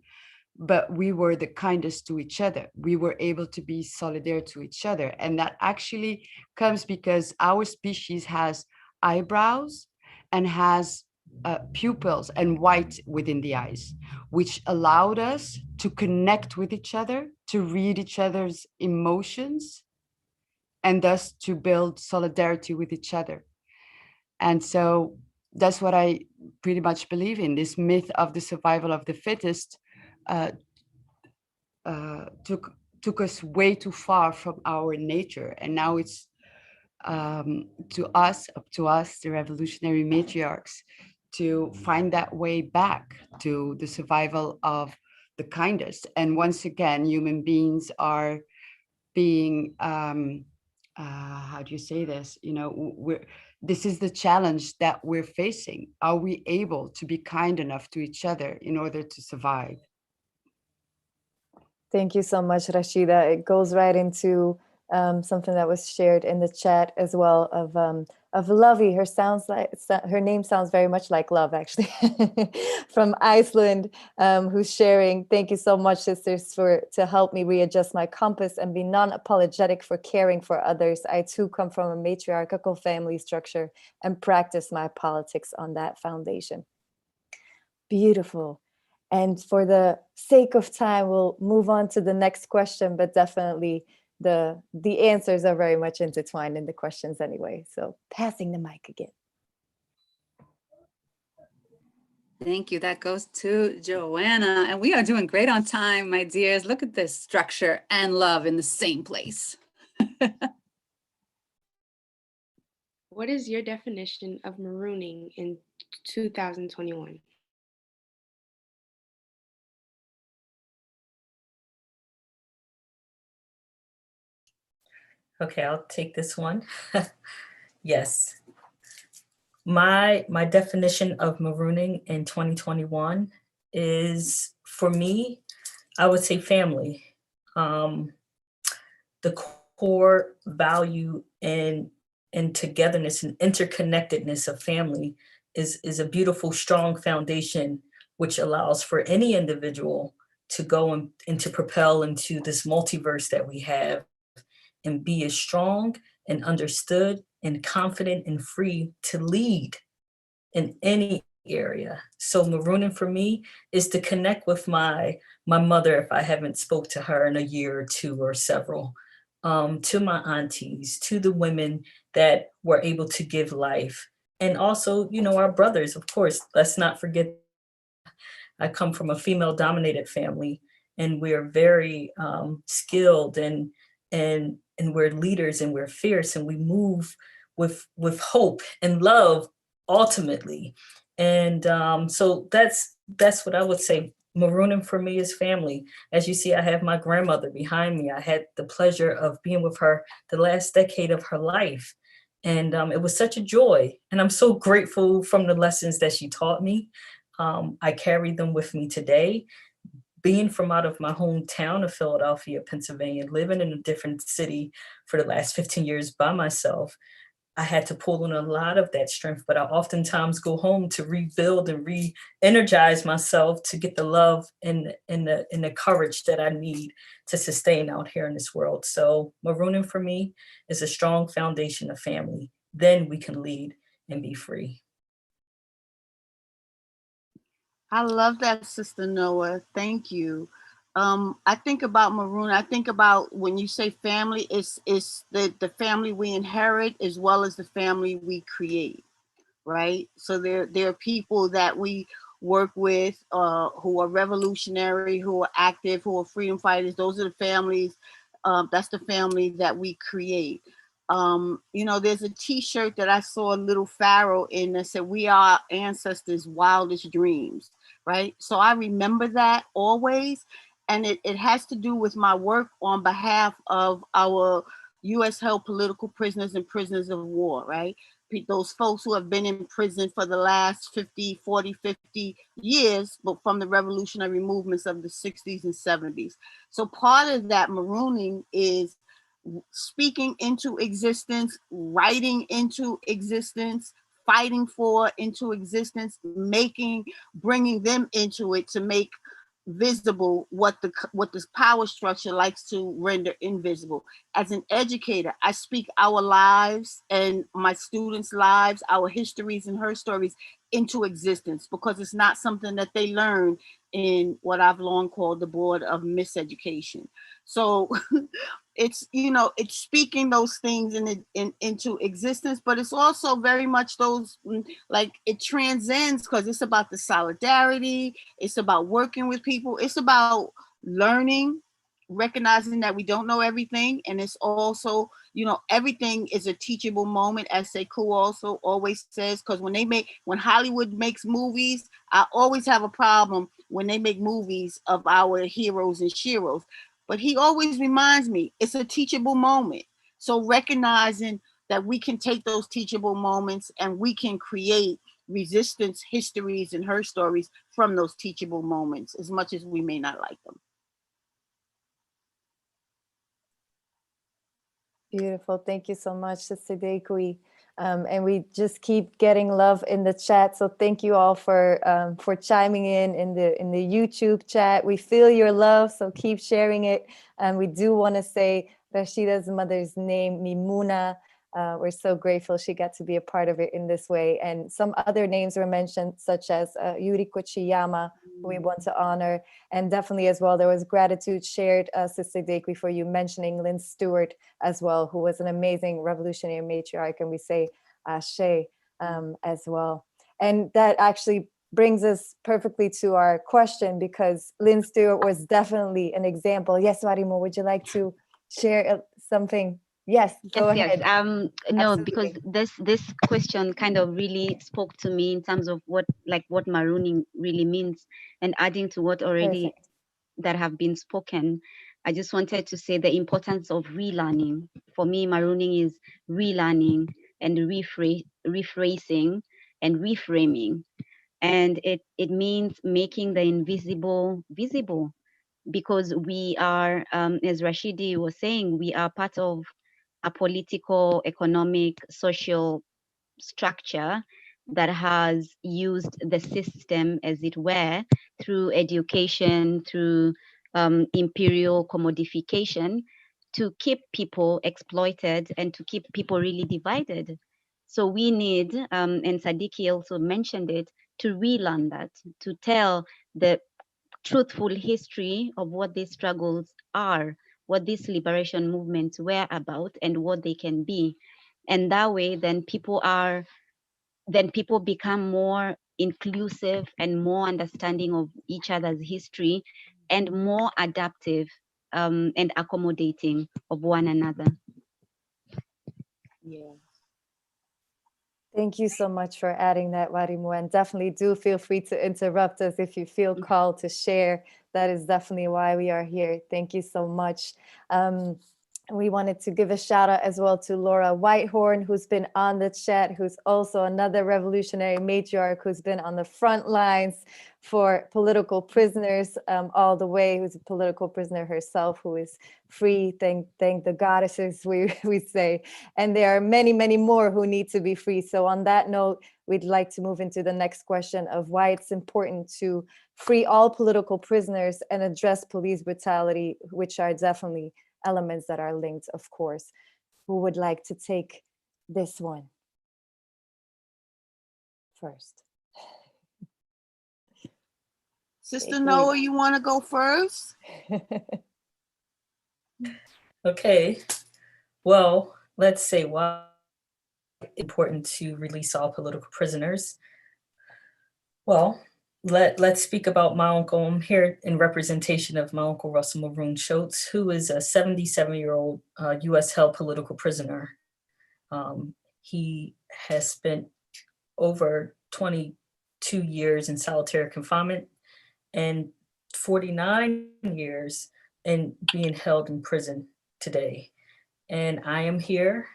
But we were the kindest to each other. We were able to be solidarity to each other. And that actually comes because our species has eyebrows and has pupils and white within the eyes, which allowed us to connect with each other, to read each other's emotions, and thus to build solidarity with each other. And so that's what I pretty much believe in. This myth of the survival of the fittest took us way too far from our nature, and now it's up to us, the revolutionary matriarchs, to find that way back to the survival of the kindest. And once again, human beings are being how do you say this? You know, this is the challenge that we're facing. Are we able to be kind enough to each other in order to survive? Thank you so much, Rashida. It goes right into something that was shared in the chat as well of Lovey. Her name sounds very much like love, actually, from Iceland, who's sharing. Thank you so much, sisters, to help me readjust my compass and be non-apologetic for caring for others. I too come from a matriarchal family structure and practice my politics on that foundation. Beautiful. And for the sake of time, we'll move on to the next question, but definitely the answers are very much intertwined in the questions anyway. So passing the mic again. Thank you. That goes to Joanna. And we are doing great on time, my dears. Look at this structure and love in the same place. What is your definition of marooning in 2021? Okay, I'll take this one. Yes. My definition of marooning in 2021 is, for me, I would say family. The core value and togetherness and interconnectedness of family is a beautiful, strong foundation, which allows for any individual to go and to propel into this multiverse that we have and be as strong and understood and confident and free to lead in any area. So marooning for me is to connect with my mother if I haven't spoke to her in a year or two or several, to my aunties, to the women that were able to give life. And also, you know, our brothers, of course, let's not forget, I come from a female dominated family and we're very skilled and we're leaders and we're fierce and we move with hope and love ultimately. And so that's what I would say. Marooning for me is family. As you see, I have my grandmother behind me. I had the pleasure of being with her the last decade of her life. And it was such a joy. And I'm so grateful from the lessons that she taught me. I carry them with me today. Being from out of my hometown of Philadelphia, Pennsylvania, living in a different city for the last 15 years by myself, I had to pull on a lot of that strength, but I oftentimes go home to rebuild and re-energize myself to get the love and the courage that I need to sustain out here in this world. So marooning for me is a strong foundation of family. Then we can lead and be free. I love that, Sister Noah. Thank you. I think about maroon. I think about when you say family, it's the family we inherit as well as the family we create, right? So there are people that we work with who are revolutionary, who are active, who are freedom fighters. Those are the families. That's the family that we create. You know, there's a T-shirt that I saw a little pharaoh in that said, "We are ancestors' wildest dreams." Right? So I remember that always. And it has to do with my work on behalf of our US held political prisoners and prisoners of war, right? Those folks who have been in prison for the last 50 years, but from the revolutionary movements of the 60s and 70s. So part of that marooning is speaking into existence, writing into existence, fighting for into existence, bringing them into it to make visible what this power structure likes to render invisible. As an educator, I speak our lives and my students' lives, our histories and her stories into existence, because it's not something that they learn in what I've long called the board of miseducation. So it's, you know, it's speaking those things into existence, but it's also very much those, like, it transcends, because it's about the solidarity, it's about working with people, it's about learning, recognizing that we don't know everything, and it's also, you know, everything is a teachable moment, as Sekou also always says, because when Hollywood makes movies, I always have a problem when they make movies of our heroes and sheroes. But he always reminds me, it's a teachable moment. So recognizing that we can take those teachable moments and we can create resistance histories and her stories from those teachable moments, as much as we may not like them. Beautiful. Thank you so much, Sister Dekui. And we just keep getting love in the chat. So thank you all for chiming in the YouTube chat. We feel your love, so keep sharing it. And we do want to say Rashida's mother's name, Mimuna. We're so grateful she got to be a part of it in this way. And some other names were mentioned, such as Yuriko Chiyama, we want to honor. And definitely as well, there was gratitude shared, Sister Dakely, for you mentioning Lynn Stewart as well, who was an amazing revolutionary matriarch, and we say Ashe as well. And that actually brings us perfectly to our question, because Lynn Stewart was definitely an example. Yes, Warimo, would you like to share something? Yes, go ahead. No, Absolutely. because this question kind of really spoke to me in terms of what marooning really means, and adding to what already Perfect. that have been spoken. I just wanted to say the importance of relearning. For me, marooning is relearning and rephrasing and reframing. And it means making the invisible visible, because we are, as Rashidi was saying, we are part of a political, economic, social structure that has used the system, as it were, through education, through imperial commodification, to keep people exploited and to keep people really divided. So we need, and Sadiki also mentioned it, to relearn that, to tell the truthful history of what these struggles are, what these liberation movements were about, and what they can be. And that way, then people become more inclusive and more understanding of each other's history, and more adaptive and accommodating of one another. Yeah. Thank you so much for adding that, Warimo, and definitely do feel free to interrupt us if you feel called to share. That is definitely why we are here. Thank you so much. We wanted to give a shout out as well to Laura Whitehorn, who's been on the chat, who's also another revolutionary matriarch who's been on the front lines for political prisoners all the way, who's a political prisoner herself, who is free. Thank the goddesses, we say. And there are many, many more who need to be free. So on that note, we'd like to move into the next question of why it's important to free all political prisoners and address police brutality, which are definitely elements that are linked, of course. Who would like to take this one first? Sister Noah, you want to go first? Okay, well, let's say why it's important to release all political prisoners. Well, let's speak about my uncle. I'm here in representation of my uncle Russell Maroon Schultz, who is a 77-year-old U.S. held political prisoner. He has spent over 22 years in solitary confinement and 49 years in being held in prison today. And I am here,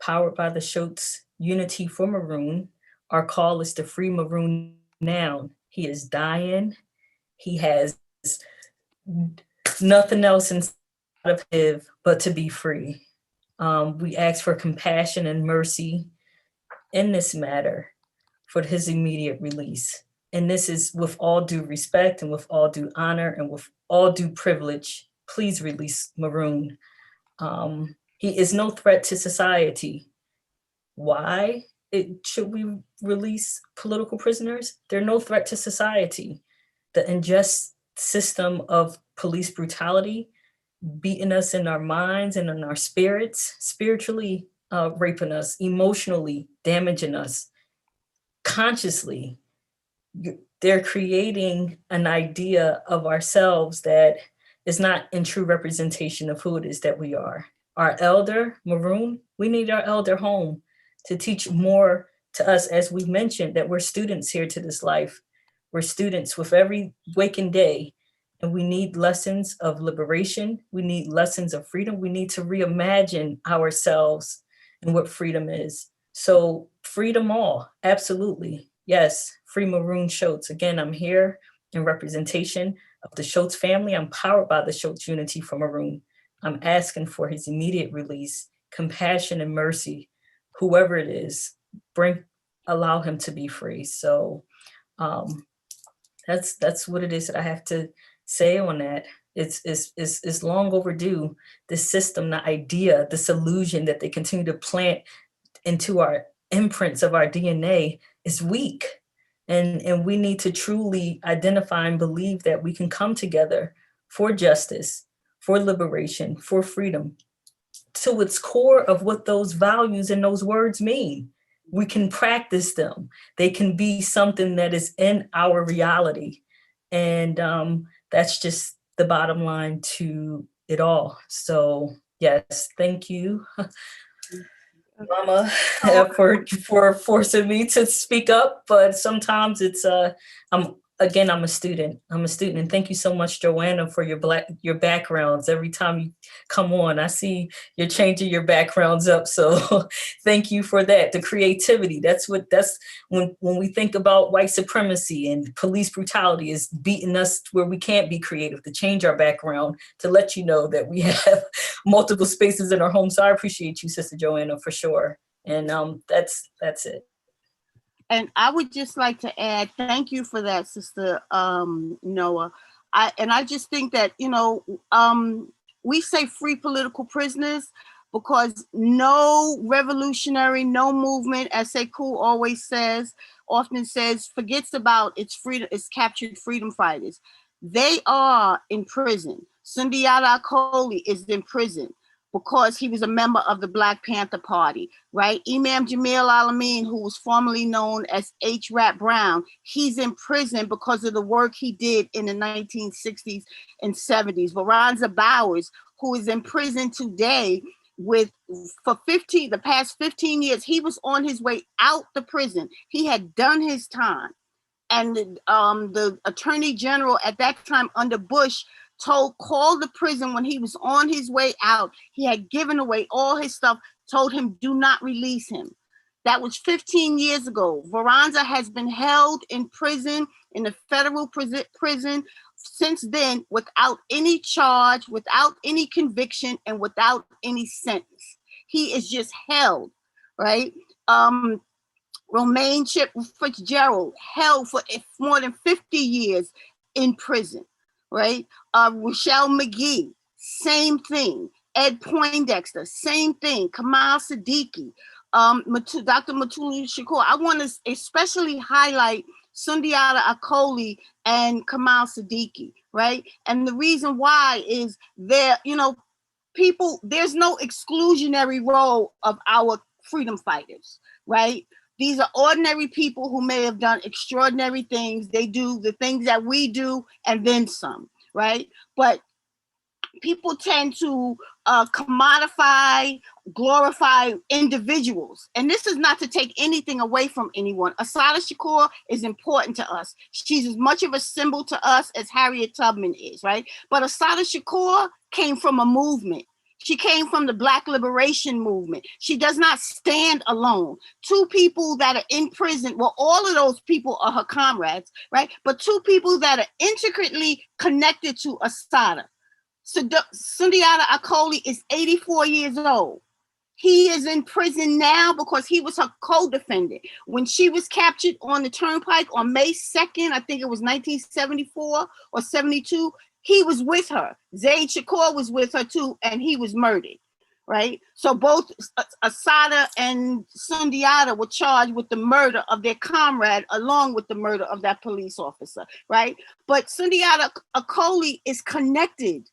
powered by the Schultz Unity for Maroon. Our call is to free Maroon now. He is dying. He has nothing else inside of him but to be free. We ask for compassion and mercy in this matter for his immediate release. And this is with all due respect and with all due honor and with all due privilege. Please release Maroon. He is no threat to society. Why should we release political prisoners? They're no threat to society. The unjust system of police brutality, beating us in our minds and in our spirits, spiritually raping us, emotionally damaging us, consciously, they're creating an idea of ourselves that is not in true representation of who it is that we are. Our elder, Maroon, we need our elder home to teach more to us, as we mentioned, that we're students here to this life. We're students with every waking day, and we need lessons of liberation. We need lessons of freedom. We need to reimagine ourselves and what freedom is. So freedom all, absolutely. Yes, free Maroon Schultz. Again, I'm here in representation of the Schultz family. I'm powered by the Schultz Unity for Maroon. I'm asking for his immediate release, compassion and mercy, whoever it is, allow him to be free. So that's what it is that I have to say on that. It's long overdue. This system, the idea, this illusion that they continue to plant into our imprints of our DNA is weak. And we need to truly identify and believe that we can come together for justice, for liberation, for freedom, to its core of what those values and those words mean. We can practice them. They can be something that is in our reality. And that's just the bottom line to it all. So yes, thank you, Mama, for forcing me to speak up. But sometimes it's I'm a student. And thank you so much, Joanna, for your backgrounds. Every time you come on, I see you're changing your backgrounds up. So thank you for that. The creativity. That's when we think about white supremacy and police brutality is beating us where we can't be creative, to change our background, to let you know that we have multiple spaces in our home. So I appreciate you, Sister Joanna, for sure. And that's it. And I would just like to add, thank you for that, Sister Noah. I just think that, we say free political prisoners because no revolutionary, no movement, as Sekou often says, forgets about its captured freedom fighters. They are in prison. Sundiata Acoli is in prison because he was a member of the Black Panther Party, right? Imam Jamil Al-Amin, who was formerly known as H. Rap Brown, he's in prison because of the work he did in the 1960s and 70s. Veronza Bowers, who is in prison today for the past 15 years, he was on his way out the prison. He had done his time. And the Attorney General at that time under Bush called the prison when he was on his way out. He had given away all his stuff, told him, do not release him. That was 15 years ago. Veronza has been held in prison, in the federal prison since then, without any charge, without any conviction, and without any sentence. He is just held, right? Romaine Chip Fitzgerald held for more than 50 years in prison, right? Rochelle McGee, same thing. Ed Poindexter, same thing. Kamal Siddiqui, Dr. Mutulu Shakur. I want to especially highlight Sundiata Acoli and Kamal Siddiqui, right? And the reason why is there's no exclusionary role of our freedom fighters, right? These are ordinary people who may have done extraordinary things. They do the things that we do and then some, right? But people tend to commodify, glorify individuals. And this is not to take anything away from anyone. Assata Shakur is important to us. She's as much of a symbol to us as Harriet Tubman is, right? But Assata Shakur came from a movement. She came from the Black Liberation Movement. She does not stand alone. Two people that are in prison, well, all of those people are her comrades, right? But two people that are intricately connected to Assata. Sundiata Acoli is 84 years old. He is in prison now because he was her co-defendant. When she was captured on the Turnpike on May 2nd, I think it was 1974 or 72, he was with her. Zaid Shakur was with her too, and he was murdered, right? So both Assata and Sundiata were charged with the murder of their comrade, along with the murder of that police officer, right? But Sundiata Acoli is connected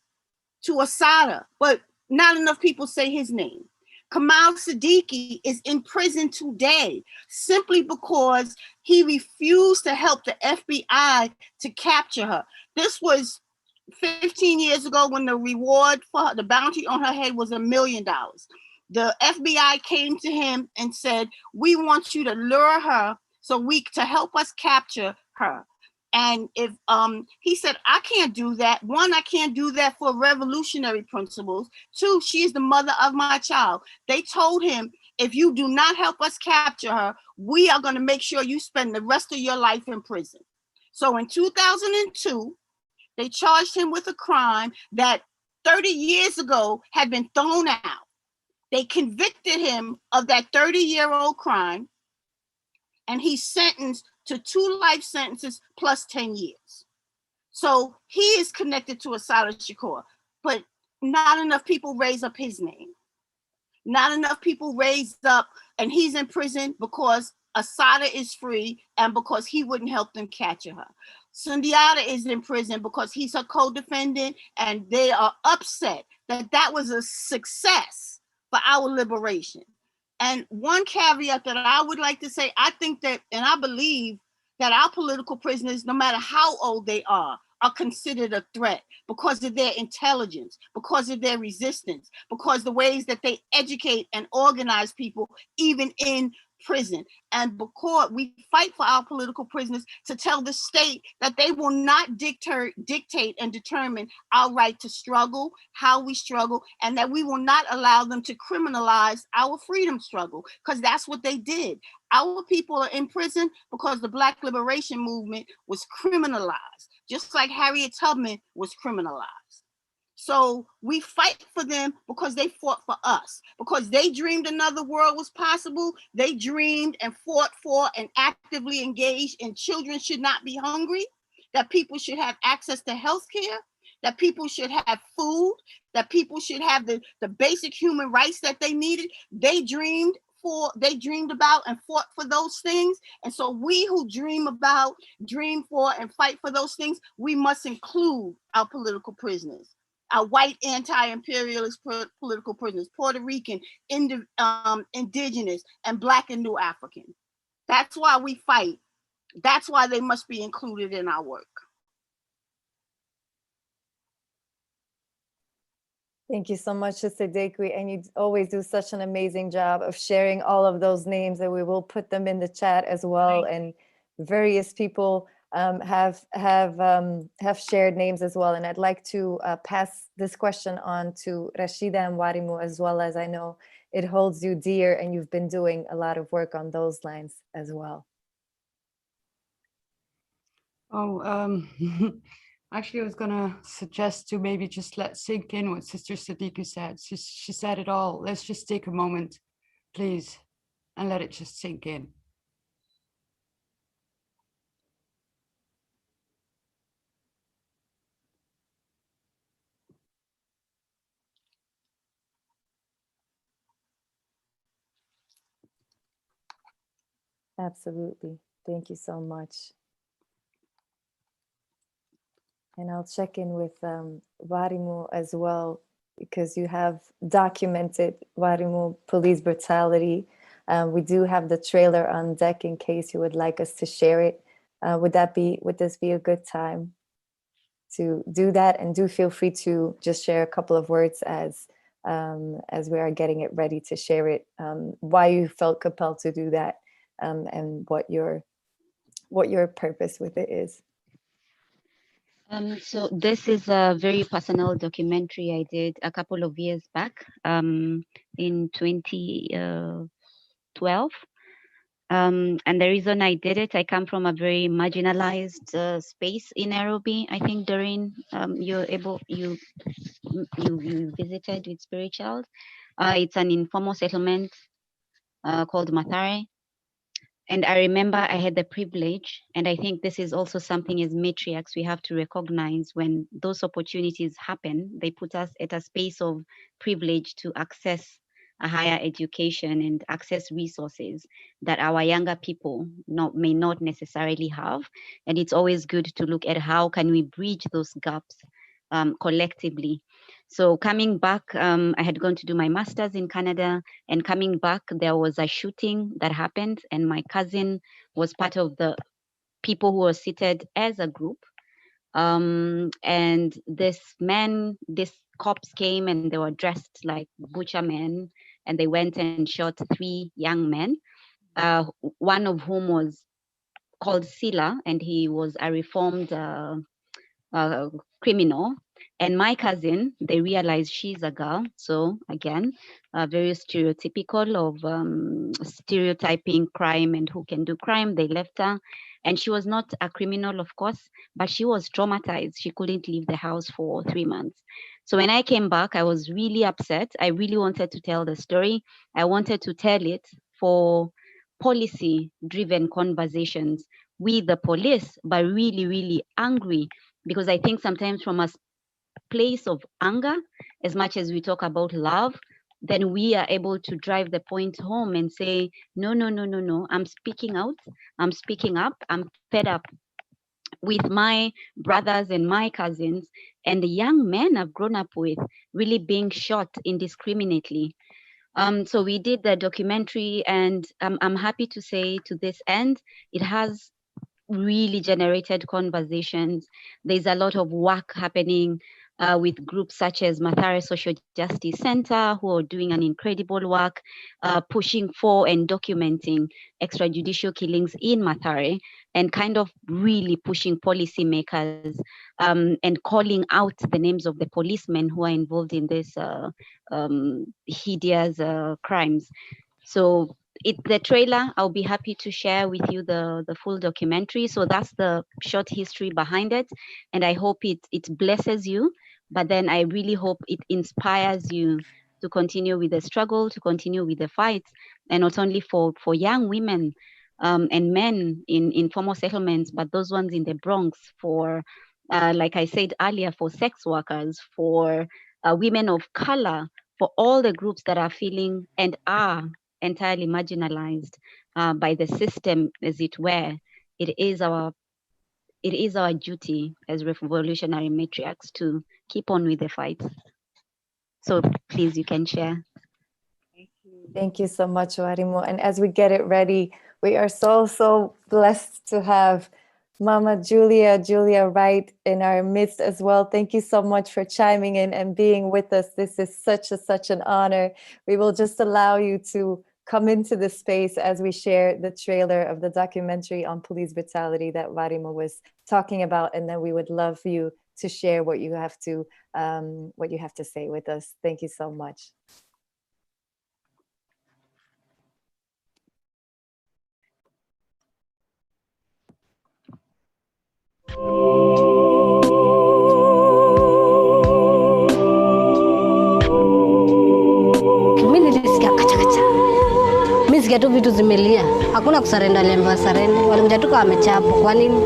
to Assata, but not enough people say his name. Kamal Siddiqui is in prison today simply because he refused to help the FBI to capture her. This was 15 years ago when the reward for her, the bounty on her head was $1 million. The FBI came to him and said, we want you to lure her to help us capture her. And if he said, I can't do that. One, I can't do that for revolutionary principles. Two, she is the mother of my child. They told him, if you do not help us capture her, we are going to make sure you spend the rest of your life in prison. So in 2002, they charged him with a crime that 30 years ago had been thrown out. They convicted him of that 30-year-old crime, and he's sentenced to 2 life sentences plus 10 years. So he is connected to Assata Shakur, but not enough people raise up his name. Not enough people raised up, and he's in prison because Asada is free and because he wouldn't help them capture her. Sundiata is in prison because he's a co-defendant, and they are upset that that was a success for our liberation. And one caveat that I would like to say, I think that, and I believe that our political prisoners, no matter how old they are considered a threat because of their intelligence, because of their resistance, because the ways that they educate and organize people, even in prison. And because we fight for our political prisoners to tell the state that they will not dictate and determine our right to struggle, how we struggle, and that we will not allow them to criminalize our freedom struggle, because that's what they did. Our people are in prison because the Black liberation movement was criminalized, just like Harriet Tubman was criminalized. So we fight for them because they fought for us, because they dreamed another world was possible. They dreamed and fought for and actively engaged, and children should not be hungry, that people should have access to health care, that people should have food, that people should have the basic human rights that they needed. They dreamed about and fought for those things. And so we who dream for and fight for those things, we must include our political prisoners, our white anti-imperialist political prisoners, Puerto Rican, indigenous, and Black and New African. That's why we fight. That's why they must be included in our work. Thank you so much, Sister Dekwe, and you always do such an amazing job of sharing all of those names, and we will put them in the chat as well. And various people have shared names as well. And I'd like to pass this question on to Rashida and Warimu as well, as I know it holds you dear, and you've been doing a lot of work on those lines as well. Oh, actually, I was going to suggest to maybe just let sink in what Sister Sadiku said. She said it all. Let's just take a moment, please, and let it just sink in. Absolutely. Thank you so much. And I'll check in with Warimu as well, because you have documented Warimu police brutality. We do have the trailer on deck in case you would like us to share it. Would this be a good time to do that? And do feel free to just share a couple of words as we are getting it ready to share it, why you felt compelled to do that, and what your purpose with it is. So this is a very personal documentary I did a couple of years back, in 2012. And the reason I did it, I come from a very marginalized space in Nairobi. I think Doreen, you visited with Spirit Child. It's an informal settlement called Mathare. And I remember I had the privilege, and I think this is also something as matriarchs we have to recognize. When those opportunities happen, they put us at a space of privilege to access a higher education and access resources that our younger people may not necessarily have. And it's always good to look at how can we bridge those gaps collectively. So coming back, I had gone to do my master's in Canada, and coming back, there was a shooting that happened, and my cousin was part of the people who were seated as a group. And these cops came, and they were dressed like butcher men, and they went and shot 3 young men, one of whom was called Sila, and he was a reformed criminal. And my cousin, they realized she's a girl. So again, very stereotypical of stereotyping crime and who can do crime. They left her. And she was not a criminal, of course, but she was traumatized. She couldn't leave the house for 3 months. So when I came back, I was really upset. I really wanted to tell the story. I wanted to tell it for policy-driven conversations with the police, but really, really angry, because I think sometimes from a place of anger, as much as we talk about love, then we are able to drive the point home and say, no, no, no, no, no, I'm speaking out, I'm speaking up, I'm fed up with my brothers and my cousins and the young men I've grown up with really being shot indiscriminately. So we did the documentary, and I'm happy to say to this end, it has really generated conversations. There's a lot of work happening with groups such as Mathare Social Justice Center, who are doing an incredible work pushing for and documenting extrajudicial killings in Mathare, and kind of really pushing policymakers and calling out the names of the policemen who are involved in this hideous crimes. So the trailer, I'll be happy to share with you the full documentary. So that's the short history behind it. And I hope it blesses you, but then I really hope it inspires you to continue with the struggle, to continue with the fight, and not only for young women and men in informal settlements, but those ones in the Bronx, for, like I said earlier, for sex workers, for women of color, for all the groups that are feeling and are entirely marginalized by the system, as it were. It is our duty as revolutionary matriarchs to keep on with the fight. So please, you can share. Thank you so much, Warimo. And as we get it ready, we are so blessed to have Mama Julia Wright in our midst as well. Thank you so much for chiming in and being with us. This is such an honor. We will just allow you to come into the space as we share the trailer of the documentary on police brutality that Warimo was talking about, and then we would love for you to share what you have to say with us. Thank you so much. Mimi nilisikia kacha. Mimi sikia tu vitu zimelia. Hakuna kusarenda, aliambiwa sarende. Walikuja tu kama wamechapo. Kwa nini?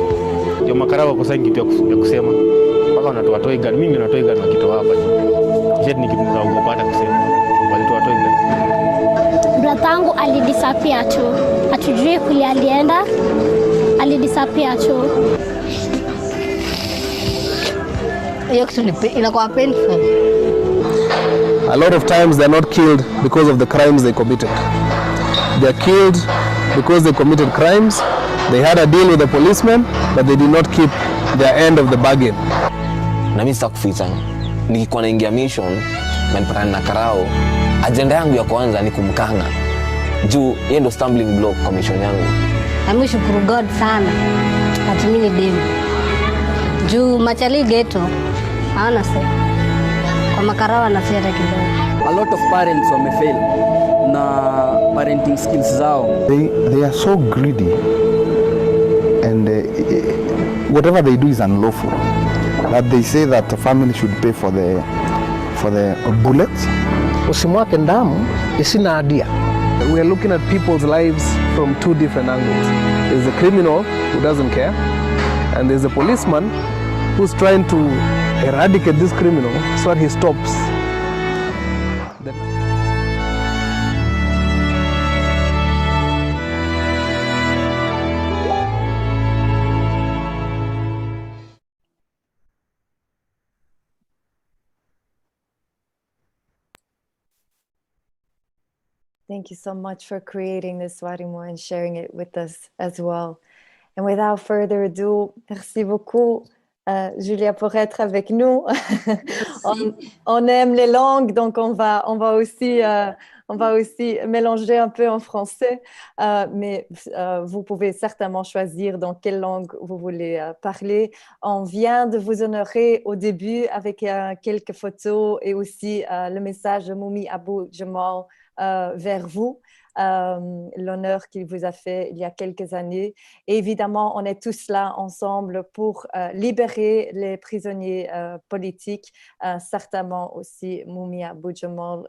Ndio makara wako sasa kitu ya kusema. Mpaka wanatoa toy gun. Mimi natoa toy gun na kitu hapa. Je, nikimnaogopa hata kusema. Walitoa toy gun. Bratangu alidisappear tu. Hatujui kule alienda. Alidisappear tu. A lot of times they're not killed because of the crimes they committed. They're killed because they committed crimes. They had a deal with the policemen, but they did not keep their end of the bargain. Na mimi sitakuficha, nikikuwa naingia mission na nipatana na Karao, agenda yangu ya kwanza ni kumkanga. Juu yeye ndo stumbling block kwa mission yangu. Namshukuru God sana. Ati mimi ni demu. Juu machali ghetto hawana sasa. Kwa makarawa na sera kidogo. A lot of parents wamefail na parenting skills zao. They are so greedy, and whatever they do is unlawful. That they say that the family should pay for the bullets. Usimwake damu isina hatia. We are looking at people's lives from two different angles. There's a criminal who doesn't care, and there's a policeman who's trying to eradicate this criminal so that he stops. Thank you so much for creating this, Warimo, and sharing it with us as well. And without further ado, merci beaucoup, Julia, pour être avec nous. on aime les langues, donc on va aussi mélanger un peu en français, mais vous pouvez certainement choisir dans quelle langue vous voulez parler. On vient de vous honorer au début avec quelques photos et aussi le message de Moumi Abou Jamal vers vous, l'honneur qu'il vous a fait il y a quelques années. Et évidemment, on est tous là ensemble pour libérer les prisonniers politiques, certainement aussi Moumi Abou Jamal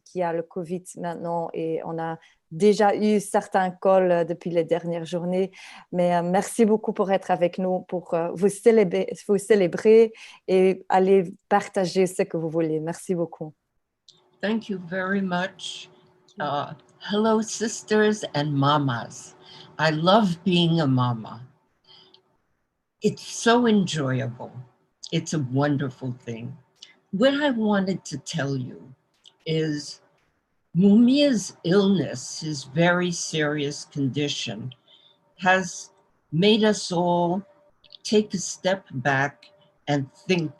qui a le Covid maintenant, et on a déjà eu certains calls depuis les dernières journées. Mais merci beaucoup pour être avec nous, pour vous célébrer et aller partager ce que vous voulez. Merci beaucoup. Thank you very much. Hello, sisters and mamas. I love being a mama. It's so enjoyable. It's a wonderful thing. What I wanted to tell you is Mumia's illness, his very serious condition, has made us all take a step back and think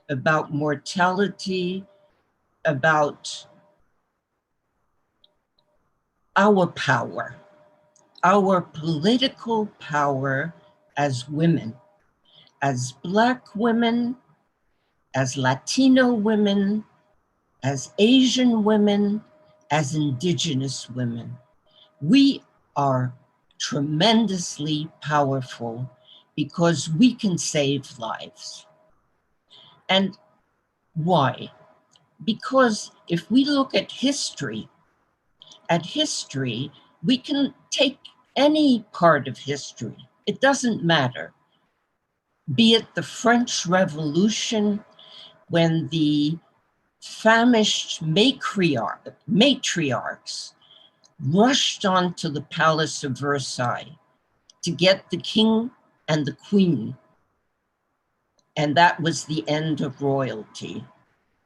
about mortality, about our power, our political power as women, as Black women, as Latino women, as Asian women, as Indigenous women. We are tremendously powerful because we can save lives. And why? Because if we look at history, we can take any part of history. It doesn't matter. Be it the French Revolution, when the famished matriarchs rushed onto the Palace of Versailles to get the king and the queen, and that was the end of royalty.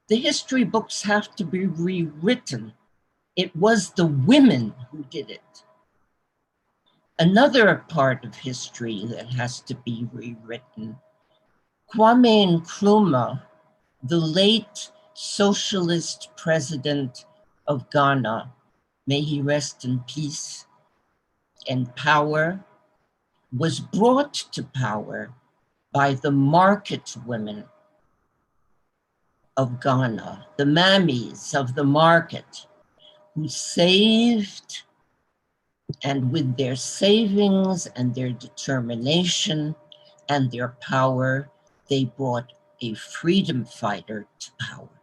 The history books have to be rewritten. It was the women who did it. Another part of history that has to be rewritten. Kwame Nkrumah, the late socialist president of Ghana, may he rest in peace and power, was brought to power by the market women of Ghana, the mammies of the market, who saved, and with their savings and their determination and their power, they brought a freedom fighter to power.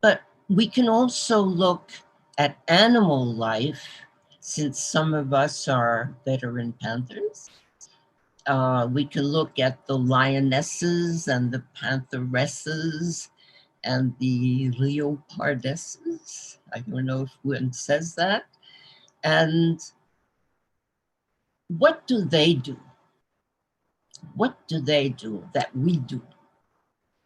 But we can also look at animal life, since some of us are veteran panthers. We can look at the lionesses and the pantheresses and the leopardesses. I don't know if one says that. And what do they do? What do they do that we do?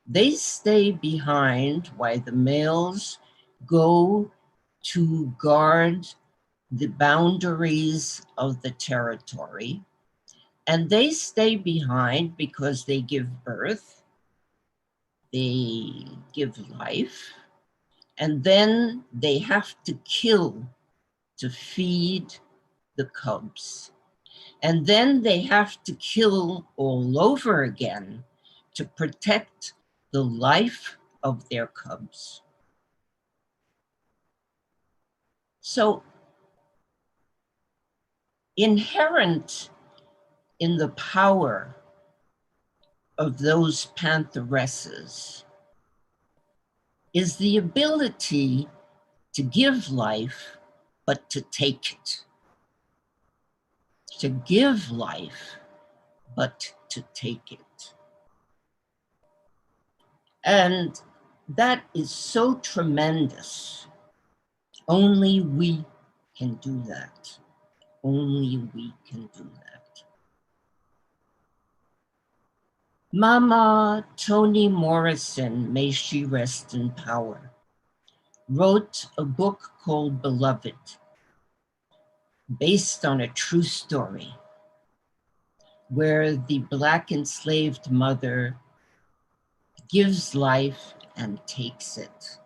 They stay behind while the males go to guard the boundaries of the territory. And they stay behind because they give birth, they give life, and then they have to kill to feed the cubs. And then they have to kill all over again to protect the life of their cubs. So inherent in the power of those pantheresses is the ability to give life, but to take it. To give life, but to take it. And that is so tremendous. Only we can do that. Only we can do that. Mama Toni Morrison, may she rest in power, wrote a book called Beloved, based on a true story, where the Black enslaved mother gives life and takes it.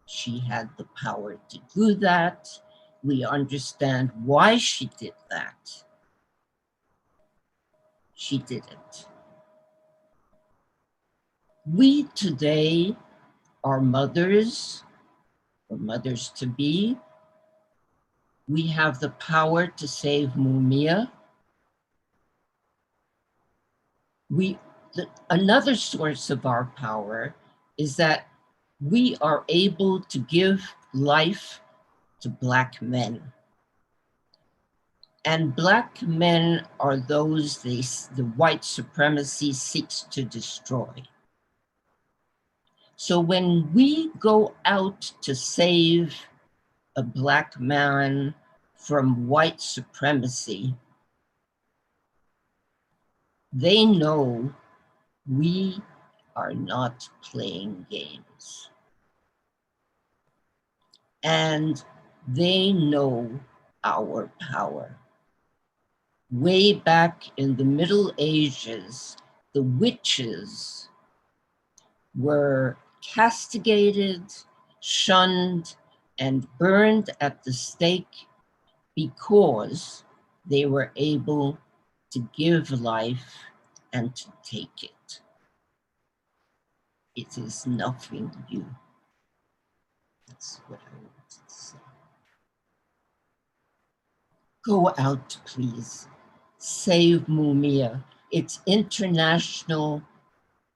She had the power to do that. We understand why she did that. She did it. We today are mothers, or mothers to be. We have the power to save Mumia. Another source of our power is that we are able to give life to Black men. And Black men are those the white supremacy seeks to destroy. So when we go out to save a Black man from white supremacy, they know we are not playing games. And they know our power. Way back in the Middle Ages, the witches were castigated, shunned, and burned at the stake because they were able to give life and to take it. It is nothing new. That's what I wanted to say. Go out, please. Save Mumia. It's International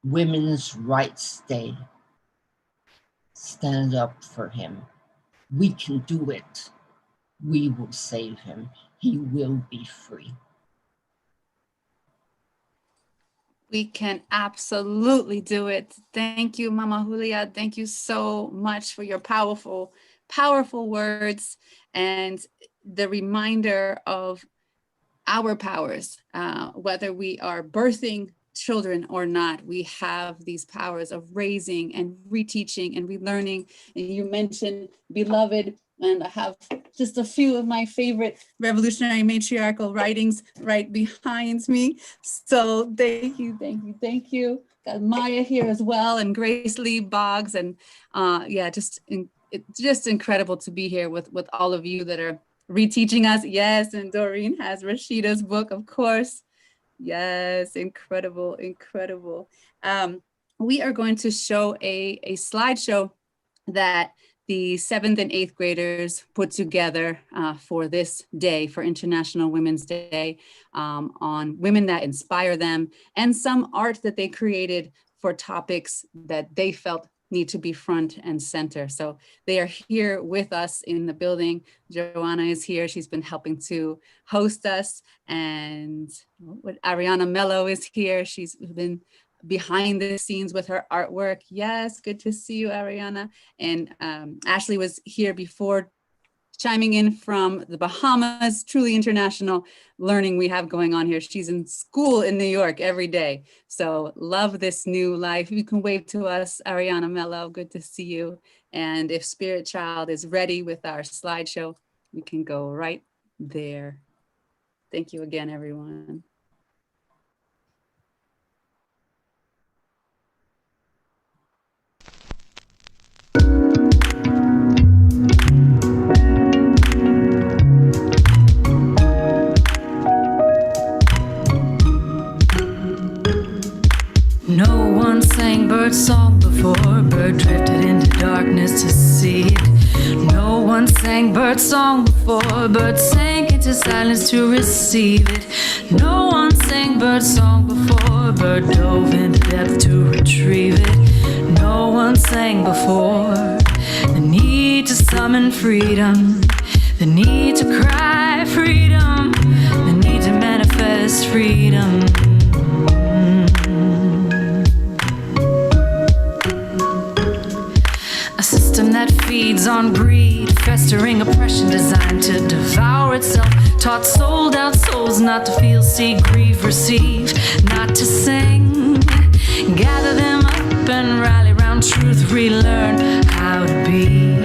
Women's Rights Day. Stand up for him. We can do it. We will save him. He will be free. We can absolutely do it. Thank you, Mama Julia. Thank you so much for your powerful, powerful words and the reminder of our powers, whether we are birthing children or not, we have these powers of raising and reteaching and relearning. And you mentioned Beloved, and I have just a few of my favorite revolutionary matriarchal writings right behind me. So thank you, thank you, thank you. Got Maya here as well, and Grace Lee Boggs, and yeah, just incredible to be here with all of you that are reteaching us. Yes, and Doreen has Rashida's book, of course. Yes, incredible, incredible. We are going to show a slideshow that the 7th and 8th graders put together for this day, for International Women's Day, on women that inspire them, and some art that they created for topics that they felt need to be front and center. So they are here with us in the building. Joanna is here. She's been helping to host us. And Ariana Mello is here. She's been behind the scenes with her artwork. Yes, good to see you, Ariana. And Ashley was here before, chiming in from the Bahamas. Truly international learning we have going on here. She's in school in New York every day. So love this new life. You can wave to us, Ariana Mello, good to see you. And if Spirit Child is ready with our slideshow, we can go right there. Thank you again, everyone. No one sang bird song before, bird drifted into darkness to see it. No one sang bird song before, bird sank into silence to receive it. No one sang bird song before, bird dove into depth to retrieve it. No one sang before the need to summon freedom, the need to cry freedom, the need to manifest freedom. That feeds on greed, festering oppression designed to devour itself. Taught sold out souls not to feel, see, grieve, receive, not to sing. Gather them up and rally round truth, relearn how to be.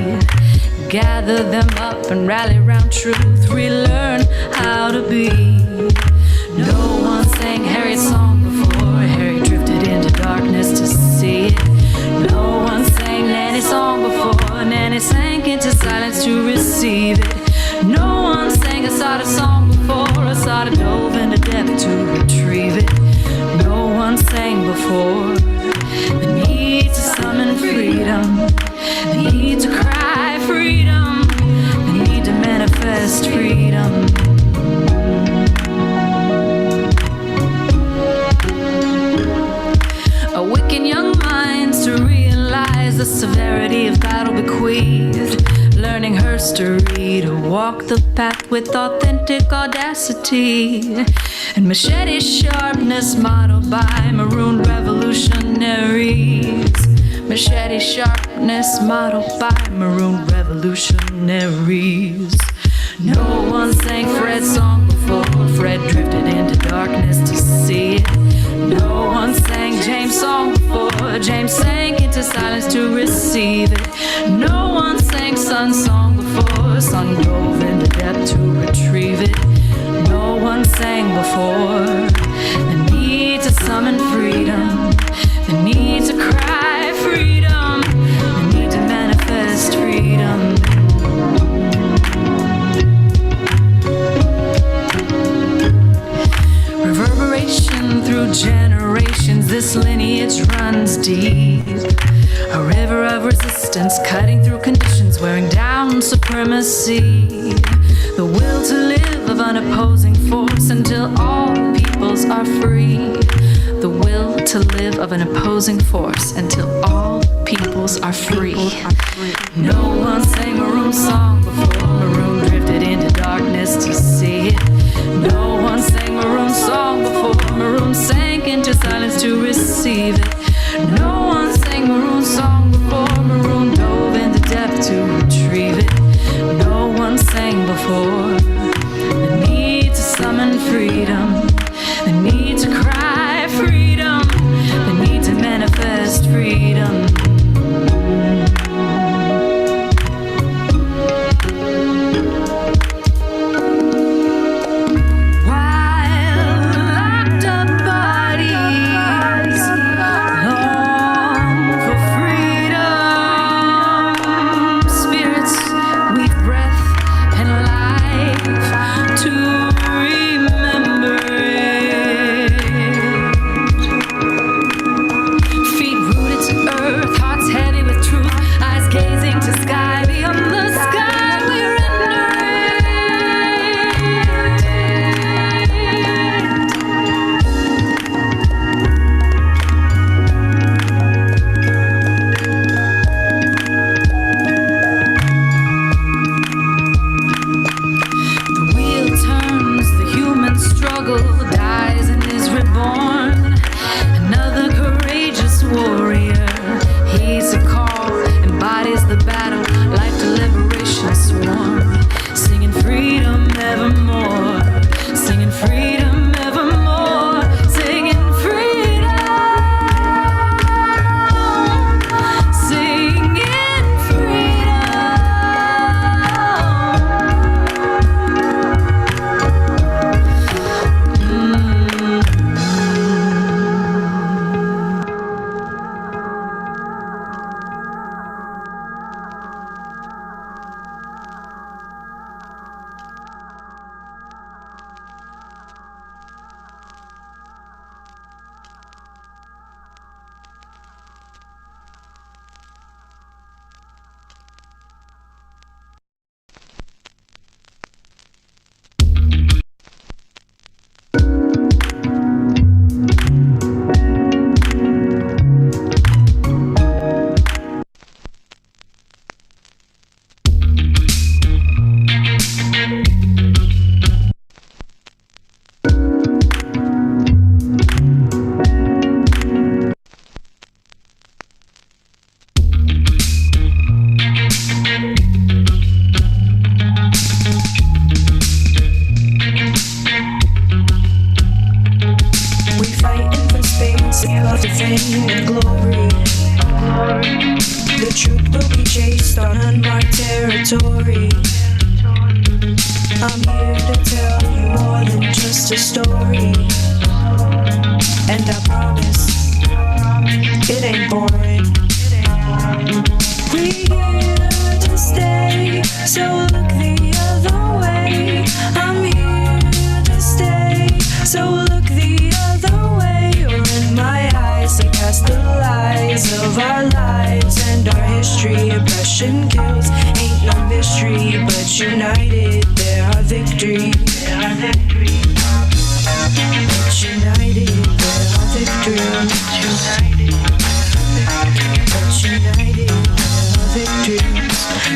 Gather them up and rally round truth, relearn how to be. No one sang Harriet's song before, Harriet drifted into darkness to see it. No one sang Nanny's song before, Nanny sank into silence to receive it. No one sang Asada song before, Asada dove into depth to retrieve it. No one sang before the need to summon freedom, the need to cry freedom, the need to manifest freedom. Awaken young minds to realize the severity of battle bequeathed. Learning history to walk the path with authentic audacity. And machete sharpness modeled by maroon revolutionaries. Machete sharpness modeled by maroon revolutionaries. No one sang Fred's song before Fred drifted into darkness to see it. No one sang James' song before James sank into silence to receive it. No one sang Sun's song before Sun dove into depth to retrieve it. No one sang before the need to summon freedom, the need to cry freedom, the need to manifest freedom. Reverberation through generations, this lineage runs deep. A river of resistance cutting through conditions, wearing down supremacy. The will to live of an opposing force until all peoples are free. The will to live of an opposing force until all peoples are free. No one sang Maroon's song before Maroon drifted into darkness to see it. No one sang Maroon's song before Maroon sank into silence to receive it. No one sang Maroon's song before Maroon dove into depth to retrieve it. No one sang before the need to summon freedom, the need to cry freedom, the need to manifest freedom.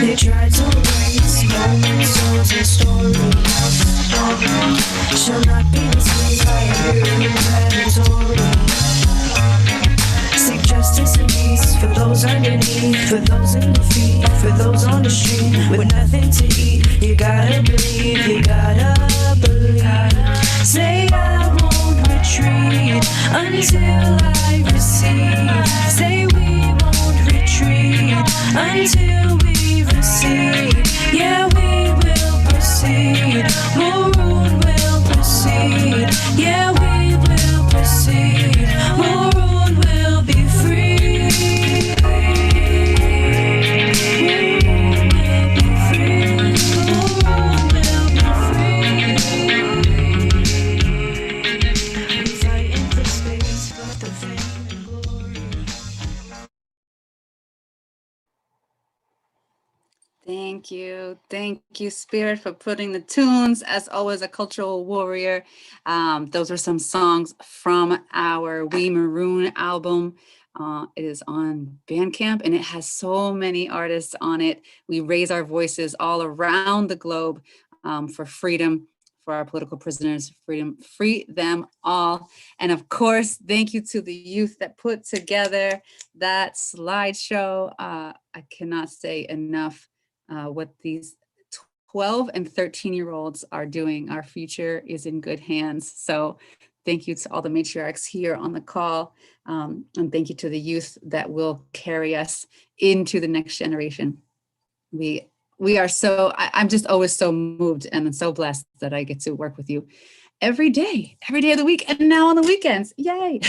They tried to erase moments, souls, and stories. Shall not be dismissed by a predatory. Seek justice and peace for those underneath. For those in defeat, for those on the street with nothing to eat, you gotta believe, you gotta believe. Say I won't retreat until I receive. Say we won't retreat until we receive. Yeah, we will proceed. Maroon will proceed. Yeah, we will proceed. Maroon will be free. Maroon will be free. Maroon will be free. We fighting for space, for the fame and glory. Thank you, Spirit, for putting the tunes. As always, a cultural warrior. Those are some songs from our We Maroon album. It is on Bandcamp, and it has so many artists on it. We raise our voices all around the globe for freedom, for our political prisoners, freedom, free them all. And of course, thank you to the youth that put together that slideshow. I cannot say enough what these 12 and 13-year-olds are doing. Our future is in good hands. So thank you to all the matriarchs here on the call. And thank you to the youth that will carry us into the next generation. We are so, I'm just always so moved and so blessed that I get to work with you every day of the week, and now on the weekends. Yay.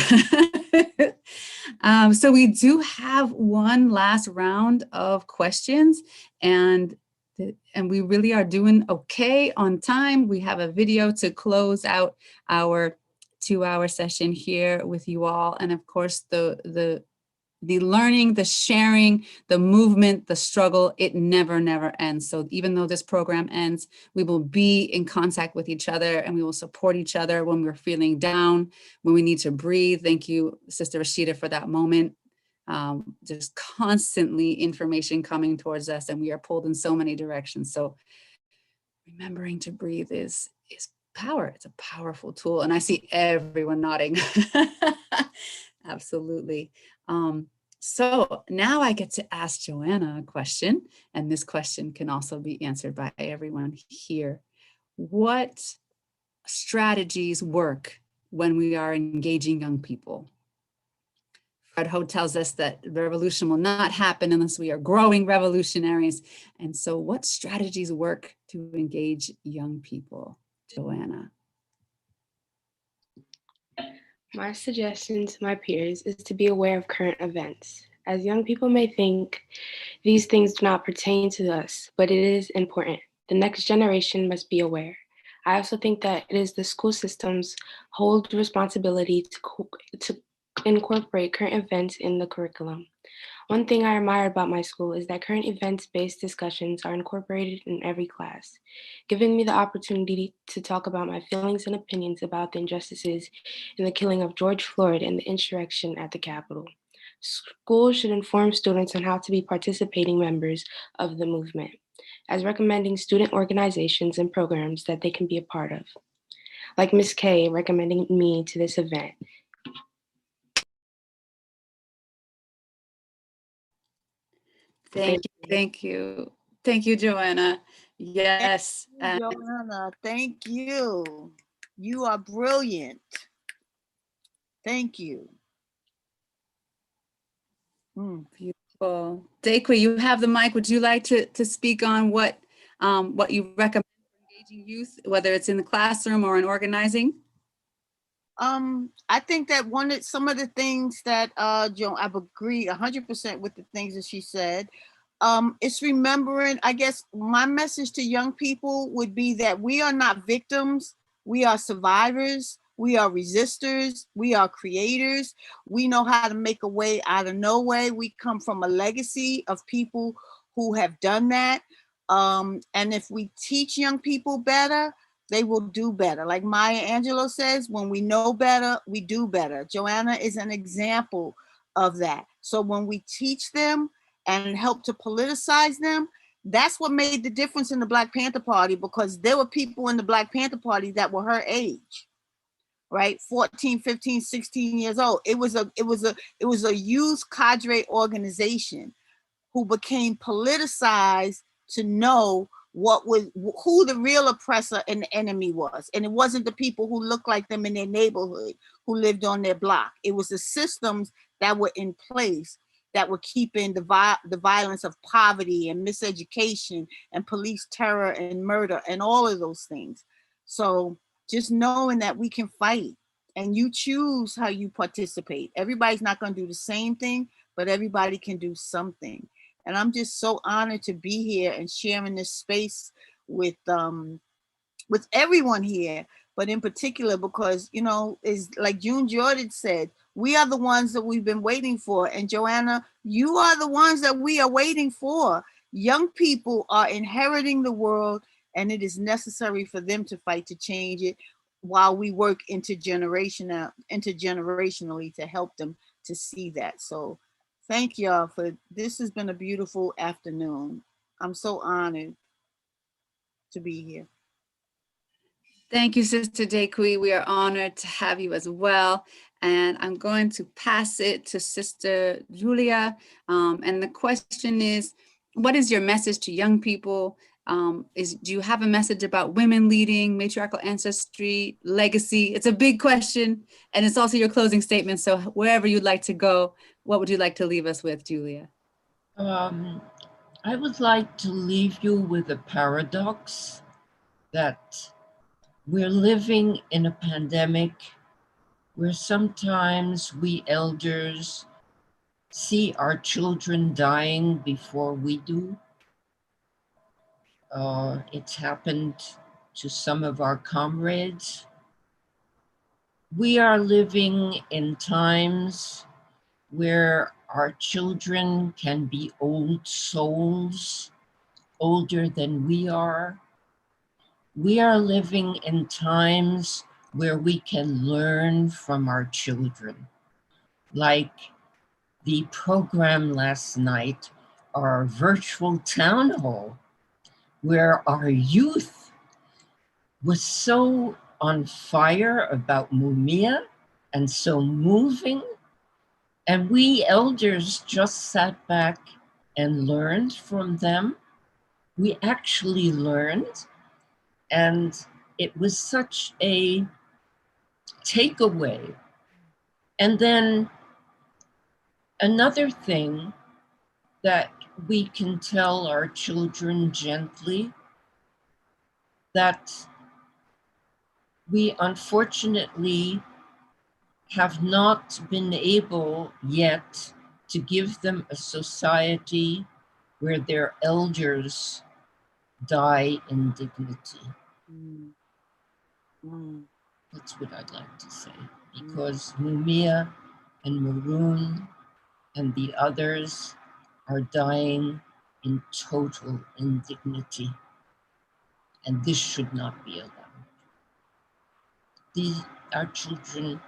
So we do have one last round of questions, and we really are doing okay on time. We have a video to close out our 2-hour session here with you all. And of course, the learning, the sharing, the movement, the struggle, it never, never ends. So even though this program ends, we will be in contact with each other, and we will support each other when we're feeling down, when we need to breathe. Thank you, Sister Rashida, for that moment. There's constantly information coming towards us, and we are pulled in so many directions. So remembering to breathe is power. It's a powerful tool. And I see everyone nodding. Absolutely. So now I get to ask Joanna a question, and this question can also be answered by everyone here. What strategies work when we are engaging young people? Fred Ho tells us that revolution will not happen unless we are growing revolutionaries. And so what strategies work to engage young people, Joanna? My suggestion to my peers is to be aware of current events. As young people may think these things do not pertain to us, but it is important. The next generation must be aware. I also think that it is the school system's whole responsibility to incorporate current events in the curriculum. One thing I admire about my school is that current events-based discussions are incorporated in every class, giving me the opportunity to talk about my feelings and opinions about the injustices in the killing of George Floyd and the insurrection at the Capitol. Schools should inform students on how to be participating members of the movement, as recommending student organizations and programs that they can be a part of. Like Ms. K recommending me to this event. Thank you, Joanna. Yes. Joanna, thank you. You are brilliant. Thank you. Beautiful. Daquay, you have the mic. Would you like to speak on what you recommend for engaging youth, whether it's in the classroom or in organizing? I think that some of the things that Joan, I agree 100% with the things that she said. It's remembering, I guess my message to young people would be that we are not victims, we are survivors, we are resistors, we are creators. We know how to make a way out of no way. We come from a legacy of people who have done that. And if we teach young people better, they will do better. Like Maya Angelou says, when we know better, we do better. Joanna is an example of that. So when we teach them and help to politicize them, that's what made the difference in the Black Panther Party, because there were people in the Black Panther Party that were her age. right? 14, 15, 16 years old. It was a youth cadre organization who became politicized to know who the real oppressor and the enemy was. And it wasn't the people who looked like them in their neighborhood, who lived on their block. It was the systems that were in place that were keeping the violence of poverty and miseducation and police terror and murder and all of those things. So just knowing that we can fight, and you choose how you participate. Everybody's not going to do the same thing, but everybody can do something. And I'm just so honored to be here and sharing this space with everyone here, but in particular because, you know, is like June Jordan said, we are the ones that we've been waiting for. And Joanna, you are the ones that we are waiting for. Young people are inheriting the world, and it is necessary for them to fight to change it while we work intergenerationally to help them to see that. So thank y'all for this. Has been a beautiful afternoon. I'm so honored to be here. Thank you, Sister Dekwe. We are honored to have you as well. And I'm going to pass it to Sister Julia. And the question is, what is your message to young people? Do you have a message about women leading, matriarchal ancestry, legacy? It's a big question, and it's also your closing statement. So wherever you'd like to go, what would you like to leave us with, Julia? I would like to leave you with a paradox that we're living in a pandemic where sometimes we elders see our children dying before we do. It's happened to some of our comrades. We are living in times where our children can be old souls, older than we are. We are living in times where we can learn from our children. Like the program last night, our virtual town hall, where our youth was so on fire about Mumia and so moving. And we elders just sat back and learned from them. We actually learned, and it was such a takeaway. And then another thing that we can tell our children gently, that we unfortunately have not been able yet to give them a society where their elders die in dignity. That's what I'd like to say, because Mumia and Maroon and the others are dying in total indignity, and this should not be allowed. Our children,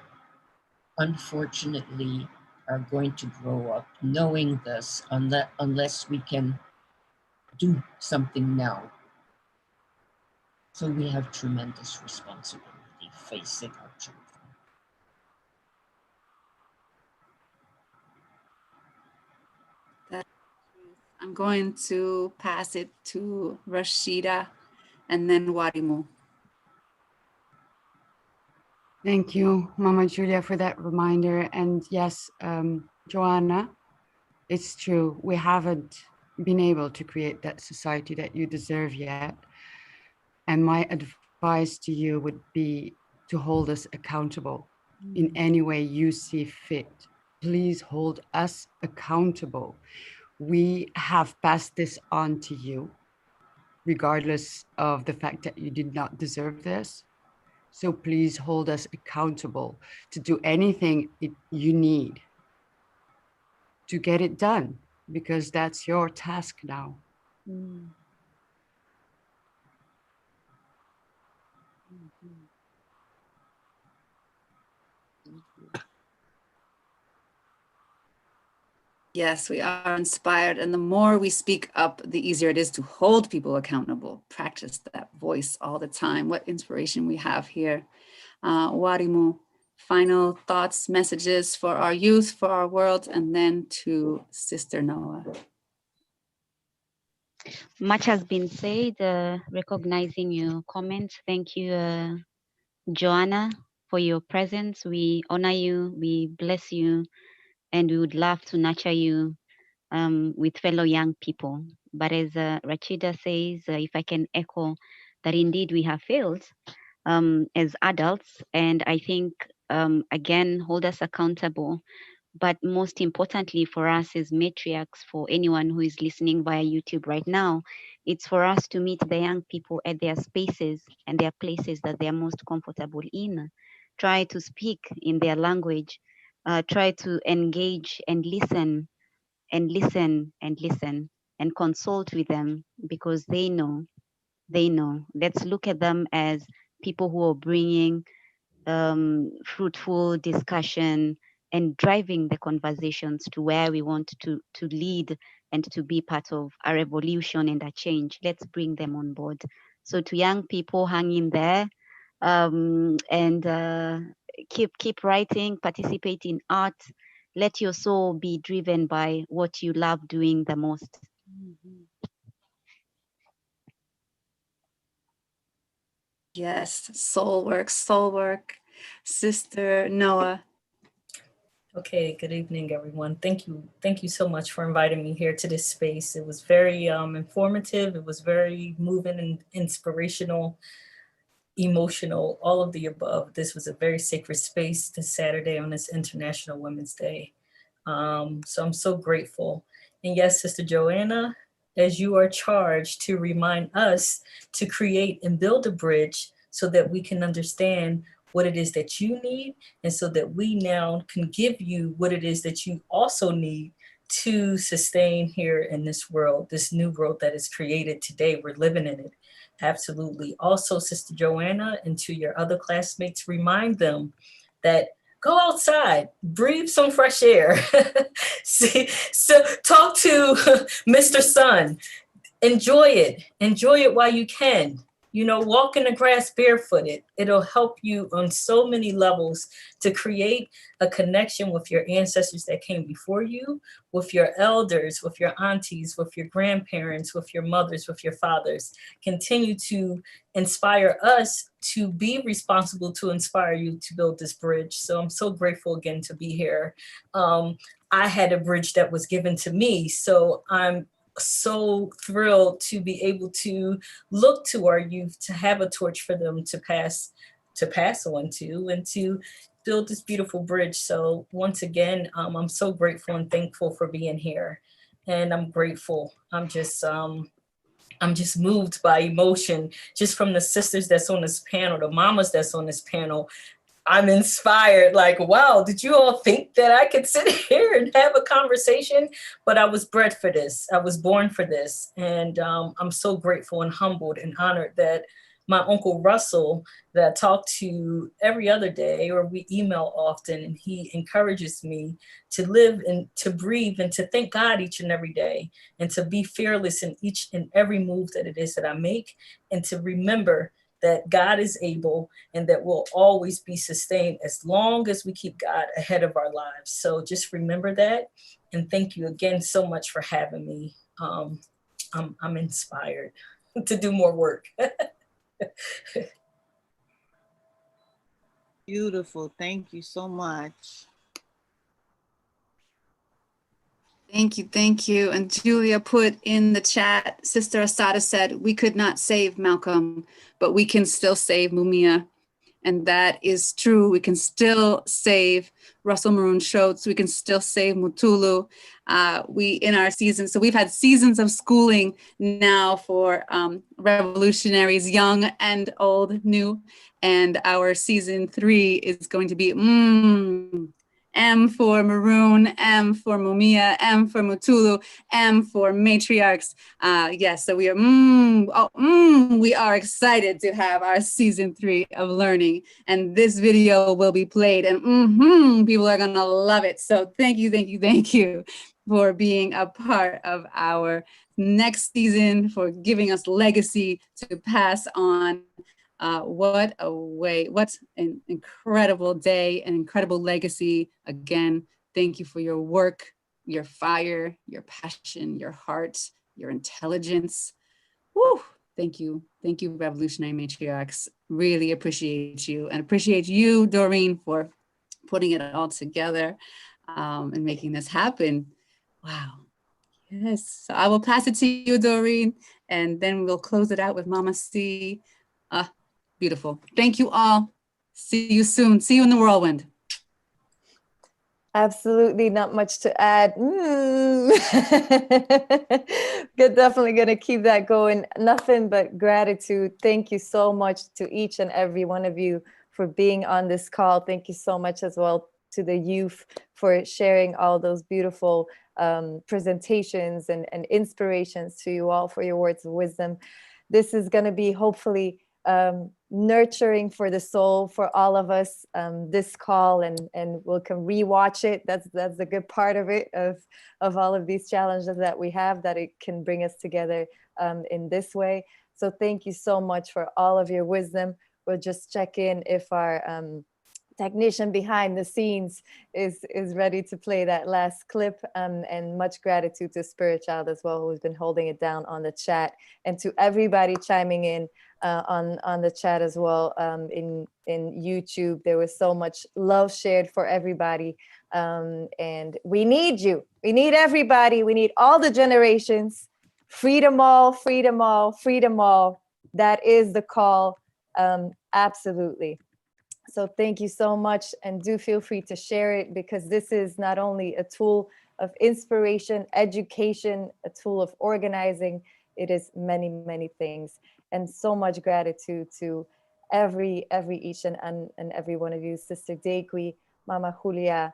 unfortunately, are going to grow up knowing this unless we can do something now. So we have tremendous responsibility facing our children. I'm going to pass it to Rashida and then Warimu. Thank you, Mama Julia, for that reminder. And yes, Joanna, it's true. We haven't been able to create that society that you deserve yet. And my advice to you would be to hold us accountable in any way you see fit. Please hold us accountable. We have passed this on to you, regardless of the fact that you did not deserve this. So please hold us accountable to do anything you need to get it done, because that's your task now. Yes, we are inspired. And the more we speak up, the easier it is to hold people accountable. Practice that voice all the time. What inspiration we have here. Warimu, final thoughts, messages for our youth, for our world, and then to Sister Noah. Much has been said, recognizing your comments. Thank you, Joanna, for your presence. We honor you, we bless you, and we would love to nurture you with fellow young people. But as Rachida says, if I can echo that indeed we have failed as adults, and I think, again, hold us accountable. But most importantly for us as matriarchs, for anyone who is listening via YouTube right now, it's for us to meet the young people at their spaces and their places that they are most comfortable in. Try to speak in their language, try to engage and listen and listen and listen and consult with them, because they know. Let's look at them as people who are bringing fruitful discussion and driving the conversations to where we want to lead and to be part of a revolution and a change. Let's bring them on board. So to young people, hang in there, and keep writing, participate in art. Let your soul be driven by what you love doing the most. Yes, soul work. Sister Noah. Okay, good evening, everyone. Thank you so much for inviting me here to this space. It was very informative. It was very moving and inspirational, emotional, all of the above. This was a very sacred space this Saturday on this International Women's Day. So I'm so grateful. And yes, Sister Joanna, as you are charged to remind us to create and build a bridge so that we can understand what it is that you need, and so that we now can give you what it is that you also need to sustain here in this world, this new world that is created today. We're living in it. Absolutely. Also, Sister Joanna, and to your other classmates, remind them that go outside, breathe some fresh air. See, so talk to Mr. Sun. Enjoy it while you can. You know, walk in the grass barefooted. It'll help you on so many levels to create a connection with your ancestors that came before you, with your elders, with your aunties, with your grandparents, with your mothers, with your fathers. Continue to inspire us to be responsible to inspire you to build this bridge. So I'm so grateful again to be here. I had a bridge that was given to me, so I'm so thrilled to be able to look to our youth, to have a torch for them to pass on to, and to build this beautiful bridge. So once again, I'm so grateful and thankful for being here. And I'm grateful. I'm just moved by emotion just from the sisters that's on this panel, the mamas that's on this panel. I'm inspired, like, wow, did you all think that I could sit here and have a conversation? But I was bred for this. I was born for this. And I'm so grateful and humbled and honored that my Uncle Russell, that I talk to every other day, or we email often, and he encourages me to live and to breathe and to thank God each and every day, and to be fearless in each and every move that it is that I make, and to remember that God is able and that we'll always be sustained as long as we keep God ahead of our lives. So just remember that. And thank you again so much for having me. I'm inspired to do more work. Beautiful. Thank you so much. Thank you. And Julia put in the chat, Sister Asada said, we could not save Malcolm, but we can still save Mumia. And that is true. We can still save Russell Maroon Shoatz. We can still save Mutulu. In our season, so we've had seasons of schooling now for revolutionaries, young and old, new. And our season 3 is going to be M for Maroon, M for Mumia, M for Mutulu, M for matriarchs. Yes, so we are excited to have our season 3 of learning, and this video will be played, and people are gonna love it. So thank you for being a part of our next season, for giving us legacy to pass on What a way, what an incredible day, an incredible legacy. Again, thank you for your work, your fire, your passion, your heart, your intelligence. Woo! Thank you, Revolutionary Matriarchs. Really appreciate you, and appreciate you, Doreen, for putting it all together and making this happen. Wow. Yes, so I will pass it to you, Doreen, and then we'll close it out with Mama C. Beautiful. Thank you all. See you soon. See you in the whirlwind. Absolutely not much to add. Definitely going to keep that going. Nothing but gratitude. Thank you so much to each and every one of you for being on this call. Thank you so much as well to the youth for sharing all those beautiful presentations and inspirations to you all for your words of wisdom. This is going to be hopefully nurturing for the soul for all of us, this call, and we can rewatch it. That's the good part of it, of all of these challenges that we have, that it can bring us together in this way. So thank you so much for all of your wisdom. We'll just check in if our technician behind the scenes is ready to play that last clip, and much gratitude to Spirit Child as well, who's been holding it down on the chat, and to everybody chiming in on the chat as well. In YouTube, there was so much love shared for everybody, and we need you. We need everybody. We need all the generations. Freedom all, freedom all, freedom all. That is the call. Absolutely. So thank you so much, and do feel free to share it, because this is not only a tool of inspiration, education, a tool of organizing, it is many, many things. And so much gratitude to each and every one of you. Sister Dekwi, Mama Julia,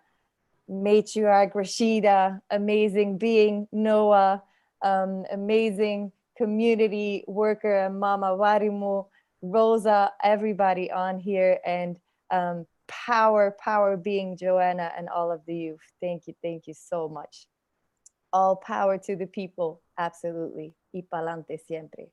Matriarch Rashida, amazing being Noah, amazing community worker, and Mama Warimu, Rosa, everybody on here, and power being Joanna, and all of the youth. Thank you so much. All power to the people, absolutely. Y pa'lante siempre.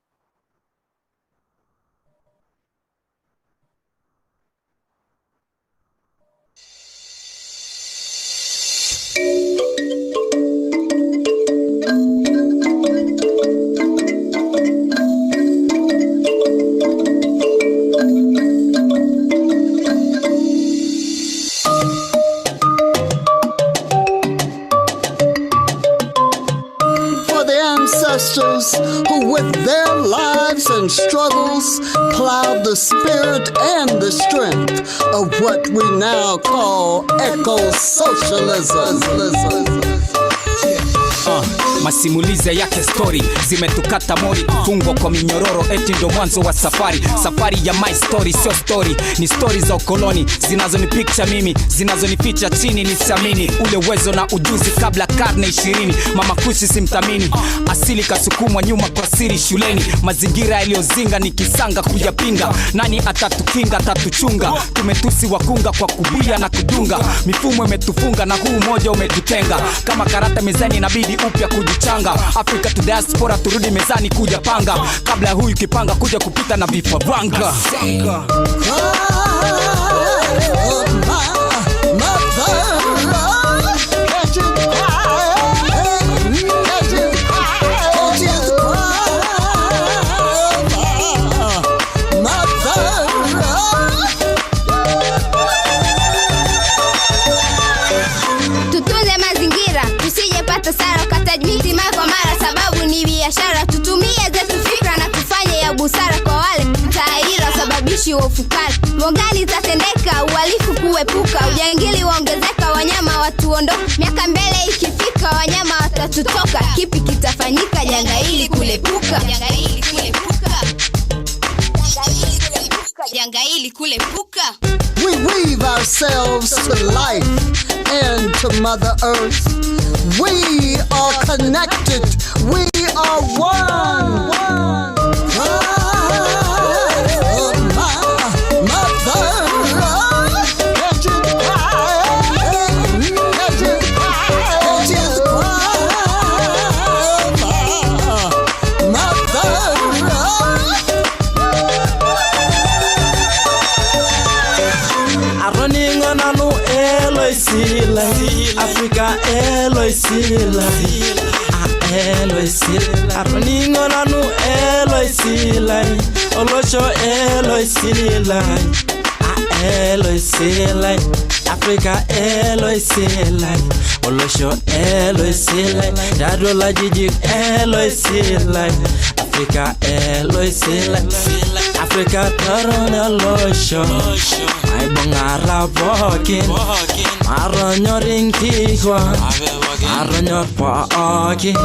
Ancestors who with their lives and struggles plowed the spirit and the strength of what we now call eco-socialism. Masimulizi yake story zimetukata mori, fungwa kwa minyororo, eti ndo mwanzo wa safari. Safari ya my story sio story, ni story za ukoloni zinazonipicha mimi, zinazonificha chini nisiamini ule uwezo na ujuzi kabla karne 20. Mama kushi simthamini, asili kasukumwa nyuma kwa siri shuleni. Mazingira yaliyozinga nikisanga kuyapinga, nani atatukinga atatuchunga? Tumetusi wakunga kwa kubuya na kudunga, mifumo imetufunga na huu moja umetutenga. Kama karata mezani inabidi upya kujichanga. Afrika to diaspora, turudi mezani kuja panga, kabla huyu kipanga kuja kupita na vifaranga. Tutunze mazingira, tusijepata sara ukataji miti mara kwa mara, sababu ni biashara. Tutumie zetu fikra na tufanye ya busara, kwa wale taira sababishi wa ufukara. Mbongani tatendeka, uhalifu kuepuka, ujangili waongezeka, wanyama watuondoka. Miaka mbele ikifika, wanyama watatutoka. Kipi kitafanyika janga hili kulepuka? Janga hili kulepuka. Janga hili kulepuka. We weave ourselves to life and to Mother Earth. We are connected. We are one. Eloisilai, Eloisilai, Aroningo nanu Eloisilai, Olosho Eloisilai, Eloisilai, Africa Eloisilai, Olosho Eloisilai, Dadola Jijik Eloisilai, Africa Eloisilai, Africa Tarona Losho, I bongara bokin, Maronyoring Kihwa, Maronyor Pokin.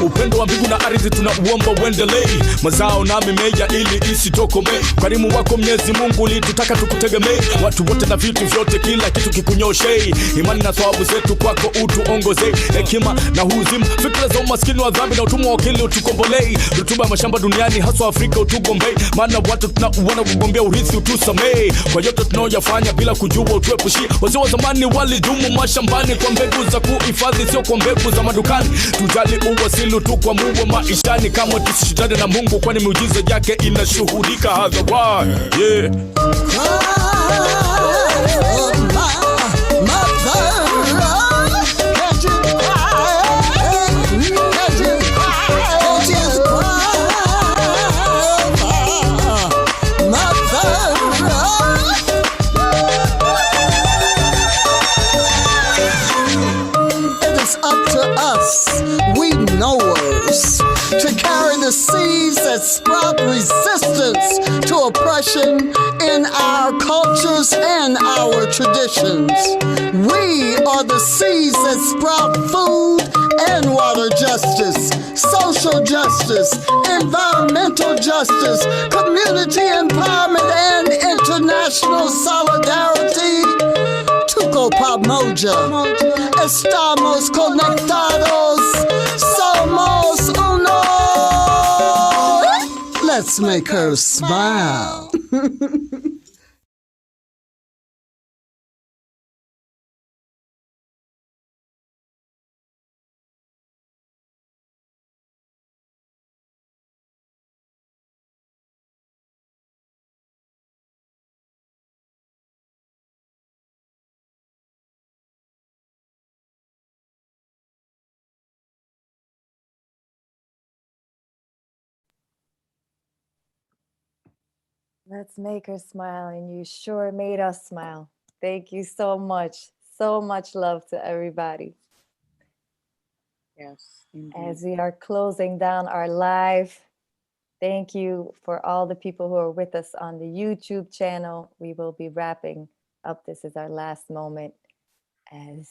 Upendo wa mbingu na ardhi tunauomba uendelee, mazao na mimea ili isitokome. Karimu wako Mwenyezi Mungu ulitutaka tukutegemee, watu wote na vitu vyote, kila kitu kikunyoshe. Imani na thawabu zetu kwako utuongoze, hekima na huzima, fikra za umaskini wa dhambi na utumwa wa akili utukombolee. Rutuba ya mashamba duniani haswa Afrika utugombee, maana watu tunauona kugombea urithi utusamee. Kwa yote tunaoyafanya bila kujua utuepushie, wazee wa zamani walidumu mashambani kwa mbegu za kuhifadhi, sio kwa mbegu za madukani. Tujali uwasilu tu kwa Mungu maishani, kama tusishindane na Mungu, kwani miujiza yake inashuhudika hadharani. Yeah. It is up to us, we knowers, to carry the seeds that sprout resistance to oppression in our cultures and our traditions. We are the seeds that sprout food and water justice, social justice, environmental justice, community empowerment, and international solidarity. Tuco Pamoja, estamos conectados, somos uno. Let's make her smile. Let's make her smile, and you sure made us smile. Thank you so much. So much love to everybody. Yes. As we are closing down our live, thank you for all the people who are with us on the YouTube channel. We will be wrapping up. This is our last moment as